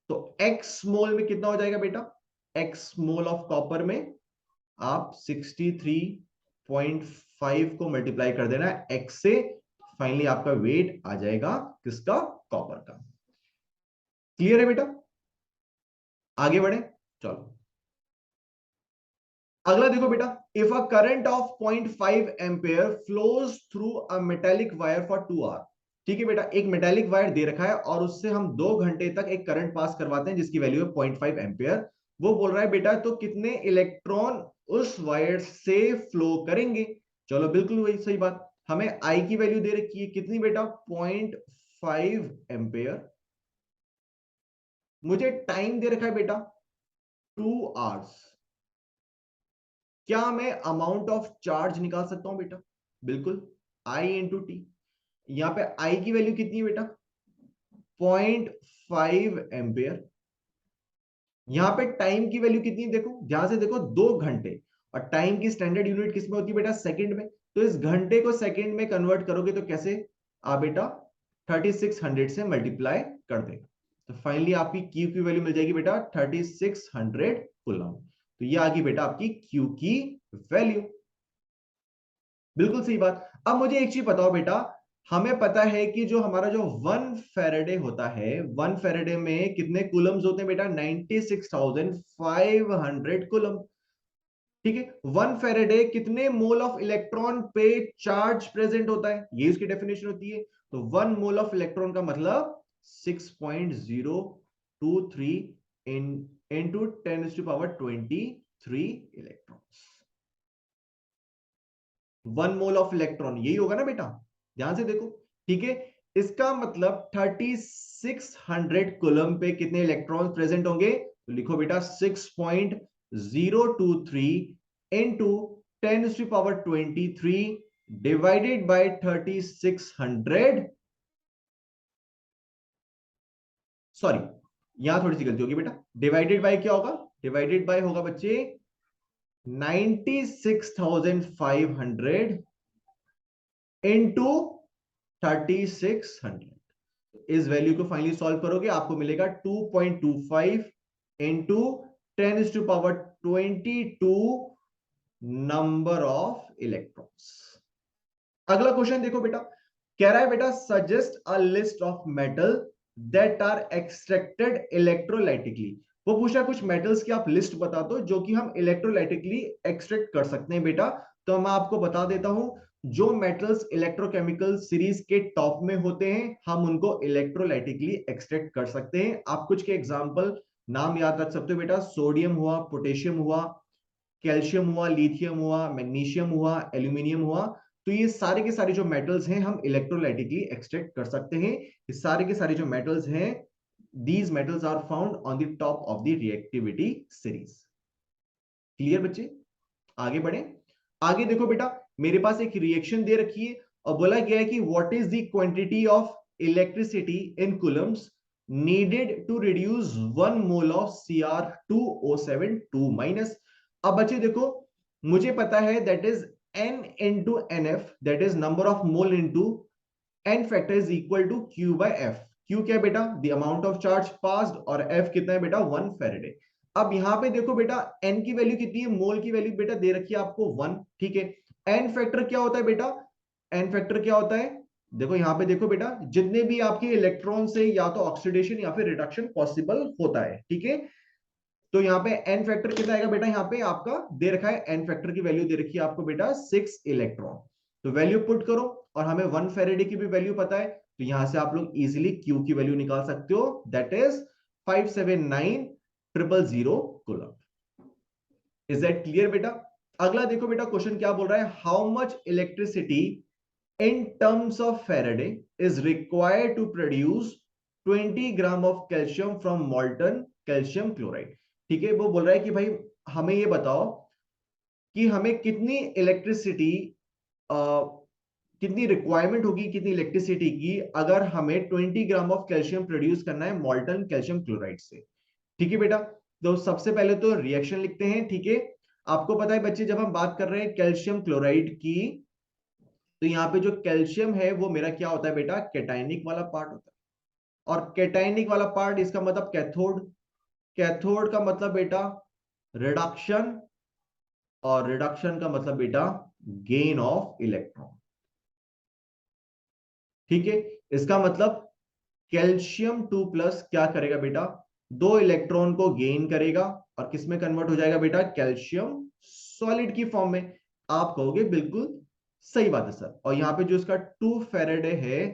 तो एक्स मोल में कितना हो जाएगा बेटा, एक्स मोल ऑफ कॉपर में आप 0.5 को मल्टीप्लाई कर देना है x से, फाइनली आपका वेट आ जाएगा किसका, कॉपर का। क्लियर है बेटा, आगे बढ़े, चलो अगला देखो बेटा, if a current of 0.5 ampere flows through a metallic wire for 2 hour. ठीक है बेटा, एक मेटेलिक वायर दे रखा है और उससे हम 2 घंटे तक एक करंट पास करवाते हैं जिसकी वैल्यू है 0.5 एम्पेयर। वो बोल रहा है बेटा तो कितने इलेक्ट्रॉन उस वायर से फ्लो करेंगे। चलो बिल्कुल वही सही बात, हमें आई की वैल्यू दे रखी है कितनी बेटा, 0.5 एम्पेयर। मुझे टाइम दे रखा है बेटा 2 आवर्स। क्या मैं अमाउंट ऑफ चार्ज निकाल सकता हूं बेटा, बिल्कुल, I इंटू टी। यहां पे I की वैल्यू कितनी है बेटा, 0.5 एम्पेयर। यहां पे टाइम की वैल्यू कितनी है, देखो ध्यान से देखो, 2 घंटे। और टाइम की स्टैंडर्ड यूनिट किस में होती है बेटा, सेकंड में। तो इस घंटे को सेकंड में कन्वर्ट करोगे तो कैसे, आप बेटा 3600 से मल्टीप्लाई कर देगा, तो फाइनली आपकी Q की वैल्यू मिल जाएगी बेटा 3600 कूलम। तो ये आ गई बेटा आपकी Q की वैल्यू, बिल्कुल सही बात। अब मुझे एक चीज बताओ बेटा, हमें पता है कि जो हमारा जो 1 फेरेडे होता है, 1 फेरेडे में कितने कूलम्स होते हैं बेटा, 96,500 कूलम। ठीक है, 1 फेरेडे कितने मोल ऑफ इलेक्ट्रॉन पे चार्ज प्रेजेंट होता है, ये उसकी डेफिनेशन होती है। तो 1 मोल ऑफ इलेक्ट्रॉन का मतलब 6.023 into 10⁻23 electrons. 1 mole of electron यही होगा ना बेटा, ध्यान से देखो। ठीक है, इसका मतलब 3600 कूलम पे कितने इलेक्ट्रॉन प्रेजेंट होंगे, तो लिखो बेटा 6.023 इंटू 10⁻23 डिवाइडेड बाय 3600। सॉरी, यहां थोड़ी सी गलती होगी बेटा, डिवाइडेड बाय क्या होगा, डिवाइडेड बाय होगा बच्चे 96,500 इंटू 3600। इस वैल्यू को फाइनली सॉल्व करोगे आपको मिलेगा 2.25 इंटू 10⁻22 नंबर ऑफ इलेक्ट्रॉन्स। अगला क्वेश्चन देखो बेटा, कह रहा है बेटा suggest a list of metal that are extracted electrolytically. वो पूछा कुछ मेटल्स की आप लिस्ट बता दो जो कि हम इलेक्ट्रोलाइटिकली एक्सट्रैक्ट कर सकते हैं बेटा। तो मैं आपको बता देता हूं, जो मेटल्स इलेक्ट्रोकेमिकल सीरीज के टॉप में होते हैं हम उनको इलेक्ट्रोलाइटिकली एक्सट्रैक्ट कर सकते हैं। आप कुछ के एग्जांपल नाम याद रख सकते हो बेटा, सोडियम हुआ, पोटेशियम हुआ, कैल्शियम हुआ, लिथियम हुआ, मैग्नीशियम हुआ, एल्यूमिनियम हुआ। तो ये सारे के सारे जो मेटल्स हैं हम इलेक्ट्रोलाइटिकली एक्सट्रैक्ट कर सकते हैं। ये सारे के सारे जो मेटल्स हैं, these metals are found on the top of the reactivity series। Clear बच्चे, आगे बढ़े। आगे देखो बेटा, मेरे पास एक रिएक्शन दे रखी है और बोला गया है कि what is the quantity of electricity in Coulomb's needed to reduce 1 mole of Cr2O7 2-। अब बच्चे देखो, मुझे पता है that is n into nf, that is number of mole into n factor is equal to q by f। q क्या है बेटा, the amount of charge passed, और f कितना है बेटा, 1 फेरेडे। अब यहां पे देखो बेटा n की वैल्यू कितनी है, मोल की वैल्यू बेटा दे रखी है आपको 1। ठीक है, n फैक्टर क्या होता है बेटा, n फैक्टर क्या होता है, देखो यहां पे देखो बेटा, जितने भी आपके इलेक्ट्रॉन से या तो ऑक्सीडेशन या फिर रिडक्शन पॉसिबल होता है। ठीक है, तो यहाँ पे n फैक्टर कितना आएगा बेटा, यहाँ पे आपका दे रखा है n फैक्टर की वैल्यू दे रखी है आपको बेटा 6 इलेक्ट्रॉन। तो वैल्यू पुट करो और हमें 1 फेरेडे की भी वैल्यू पता है, तो यहां से आप लोग इजीली Q की वैल्यू निकाल सकते हो, that is 579,000 coulomb. Is that clear बेटा। अगला देखो बेटा, क्वेश्चन क्या बोल रहा है, how much electricity in terms of Faraday is required to produce 20 gram of calcium from molten calcium chloride। ठीक है, वो बोल रहा है कि भाई हमें ये बताओ कि हमें कितनी इलेक्ट्रिसिटी, कितनी रिक्वायरमेंट होगी, कितनी इलेक्ट्रिसिटी की अगर हमें 20 ग्राम ऑफ कैल्शियम प्रोड्यूस करना है मॉल्टन कैल्शियम क्लोराइड से। ठीक है बेटा, तो सबसे पहले तो रिएक्शन लिखते हैं। ठीक है, आपको पता है बच्चे, जब हम बात कर रहे हैं कैल्शियम क्लोराइड की, तो यहाँ पे जो कैल्शियम है वो मेरा क्या होता है बेटा, कैटायनिक वाला पार्ट होता है। और कैटायनिक वाला पार्ट, इसका मतलब कैथोड। कैथोड का मतलब बेटा रिडक्शन और रिडक्शन का मतलब बेटा गेन ऑफ इलेक्ट्रॉन। ठीक है, इसका मतलब कैल्शियम 2+ क्या करेगा बेटा, 2 इलेक्ट्रॉन को गेन करेगा और किस में कन्वर्ट हो जाएगा बेटा, कैल्शियम सॉलिड की फॉर्म में। आप कहोगे बिल्कुल सही बात है सर। और यहां पे जो इसका 2 फैरेडे है,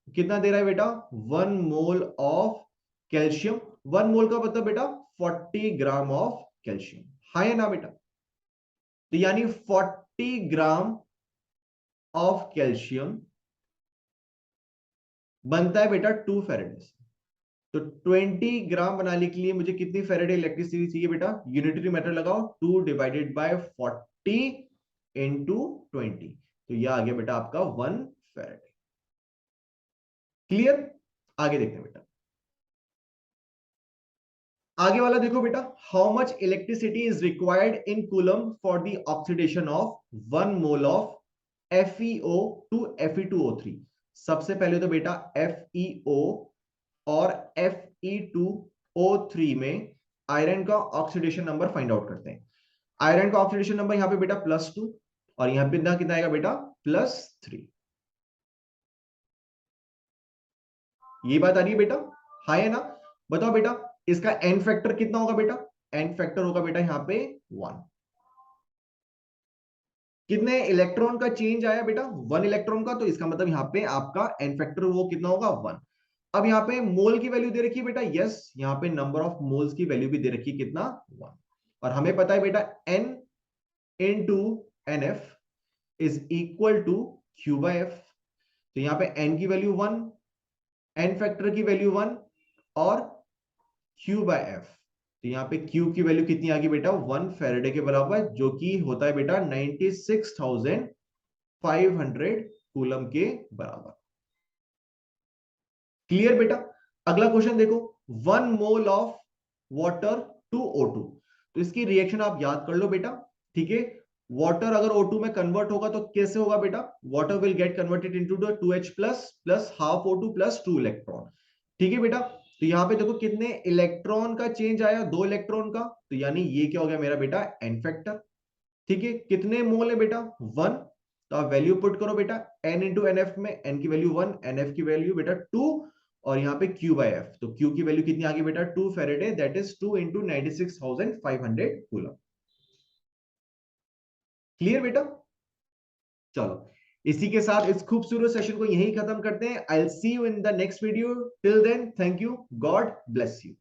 कितना दे रहा है बेटा, 1 मोल ऑफ कैल्शियम। 1 मोल का मतलब बेटा 40 ग्राम ऑफ कैल्शियम। हाँ है ना बेटा, तो यानी 40 ग्राम ऑफ कैल्शियम बनता है बेटा 2 फैरेडे से। तो 20 ग्राम बनाने के लिए मुझे कितनी फैरेडे इलेक्ट्रिसिटी चाहिए बेटा, यूनिटरी मेथड लगाओ, 2/40 इंटू 20, तो यह आ गया बेटा आपका 1 फैरेडे। क्लियर, आगे देखते हैं बेटा। आगे वाला देखो बेटा, how much electricity is required in coulomb for the oxidation of 1 mole of FeO to Fe2O3। सबसे पहले तो बेटा FeO और Fe2O3 में आयरन का ऑक्सीडेशन नंबर फाइंड आउट करते हैं। आयरन का ऑक्सीडेशन नंबर यहां पे बेटा +2 और यहां पे कितना आएगा बेटा +3। ये बात आ रही है बेटा, हाँ है ना। बताओ बेटा इसका एन फैक्टर कितना होगा बेटा, एन फैक्टर होगा बेटा यहां पे 1। कितने इलेक्ट्रॉन का चेंज आया बेटा, 1 इलेक्ट्रॉन का, तो इसका मतलब यहां पे आपका एन फैक्टर वो कितना होगा 1। अब यहाँ पे मोल की वैल्यू दे रखी है बेटा, यस यहाँ पे नंबर ऑफ मोल्स की वैल्यू भी दे रखी है कितना 1। और हमें पता है बेटा n into NF is equal to Q/F। तो यहाँ पे n की वैल्यू 1, n फैक्टर की वैल्यू 1 और Q/F। तो यहाँ पे Q की वैल्यू कितनी आ गई बेटा, 1 फैरेडे के बराबर, जो कि होता है बेटा 96,500 कूलम के बराबर। क्लियर बेटा। अगला क्वेश्चन देखो, 1 mole of water to O2। तो इसकी रिएक्शन आप याद कर लो बेटा। ठीक है, वाटर अगर O2 में कन्वर्ट होगा तो कैसे होगा बेटा, water will get converted into 2H plus half O2 plus 2 electron. ठीक है बेटा, तो यहां पे देखो कितने इलेक्ट्रॉन का चेंज आया, 2 इलेक्ट्रॉन का, तो यानी ये क्या हो गया मेरा बेटा एन फैक्टर। ठीक है, कितने मोल है बेटा 1, तो आप वैल्यू पुट करो बेटा, n इंटू NF में n की वैल्यू 1, NF की वैल्यू बेटा 2 और यहाँ पे Q/F। तो Q की वैल्यू कितनी आ गई बेटा 2 faraday, that is 2 into 96,500 coulomb. Clear बेटा। चलो इसी के साथ इस खूबसूरत सेशन को यहीं खत्म करते हैं। I will see you in the next video, till then thank you, God bless you.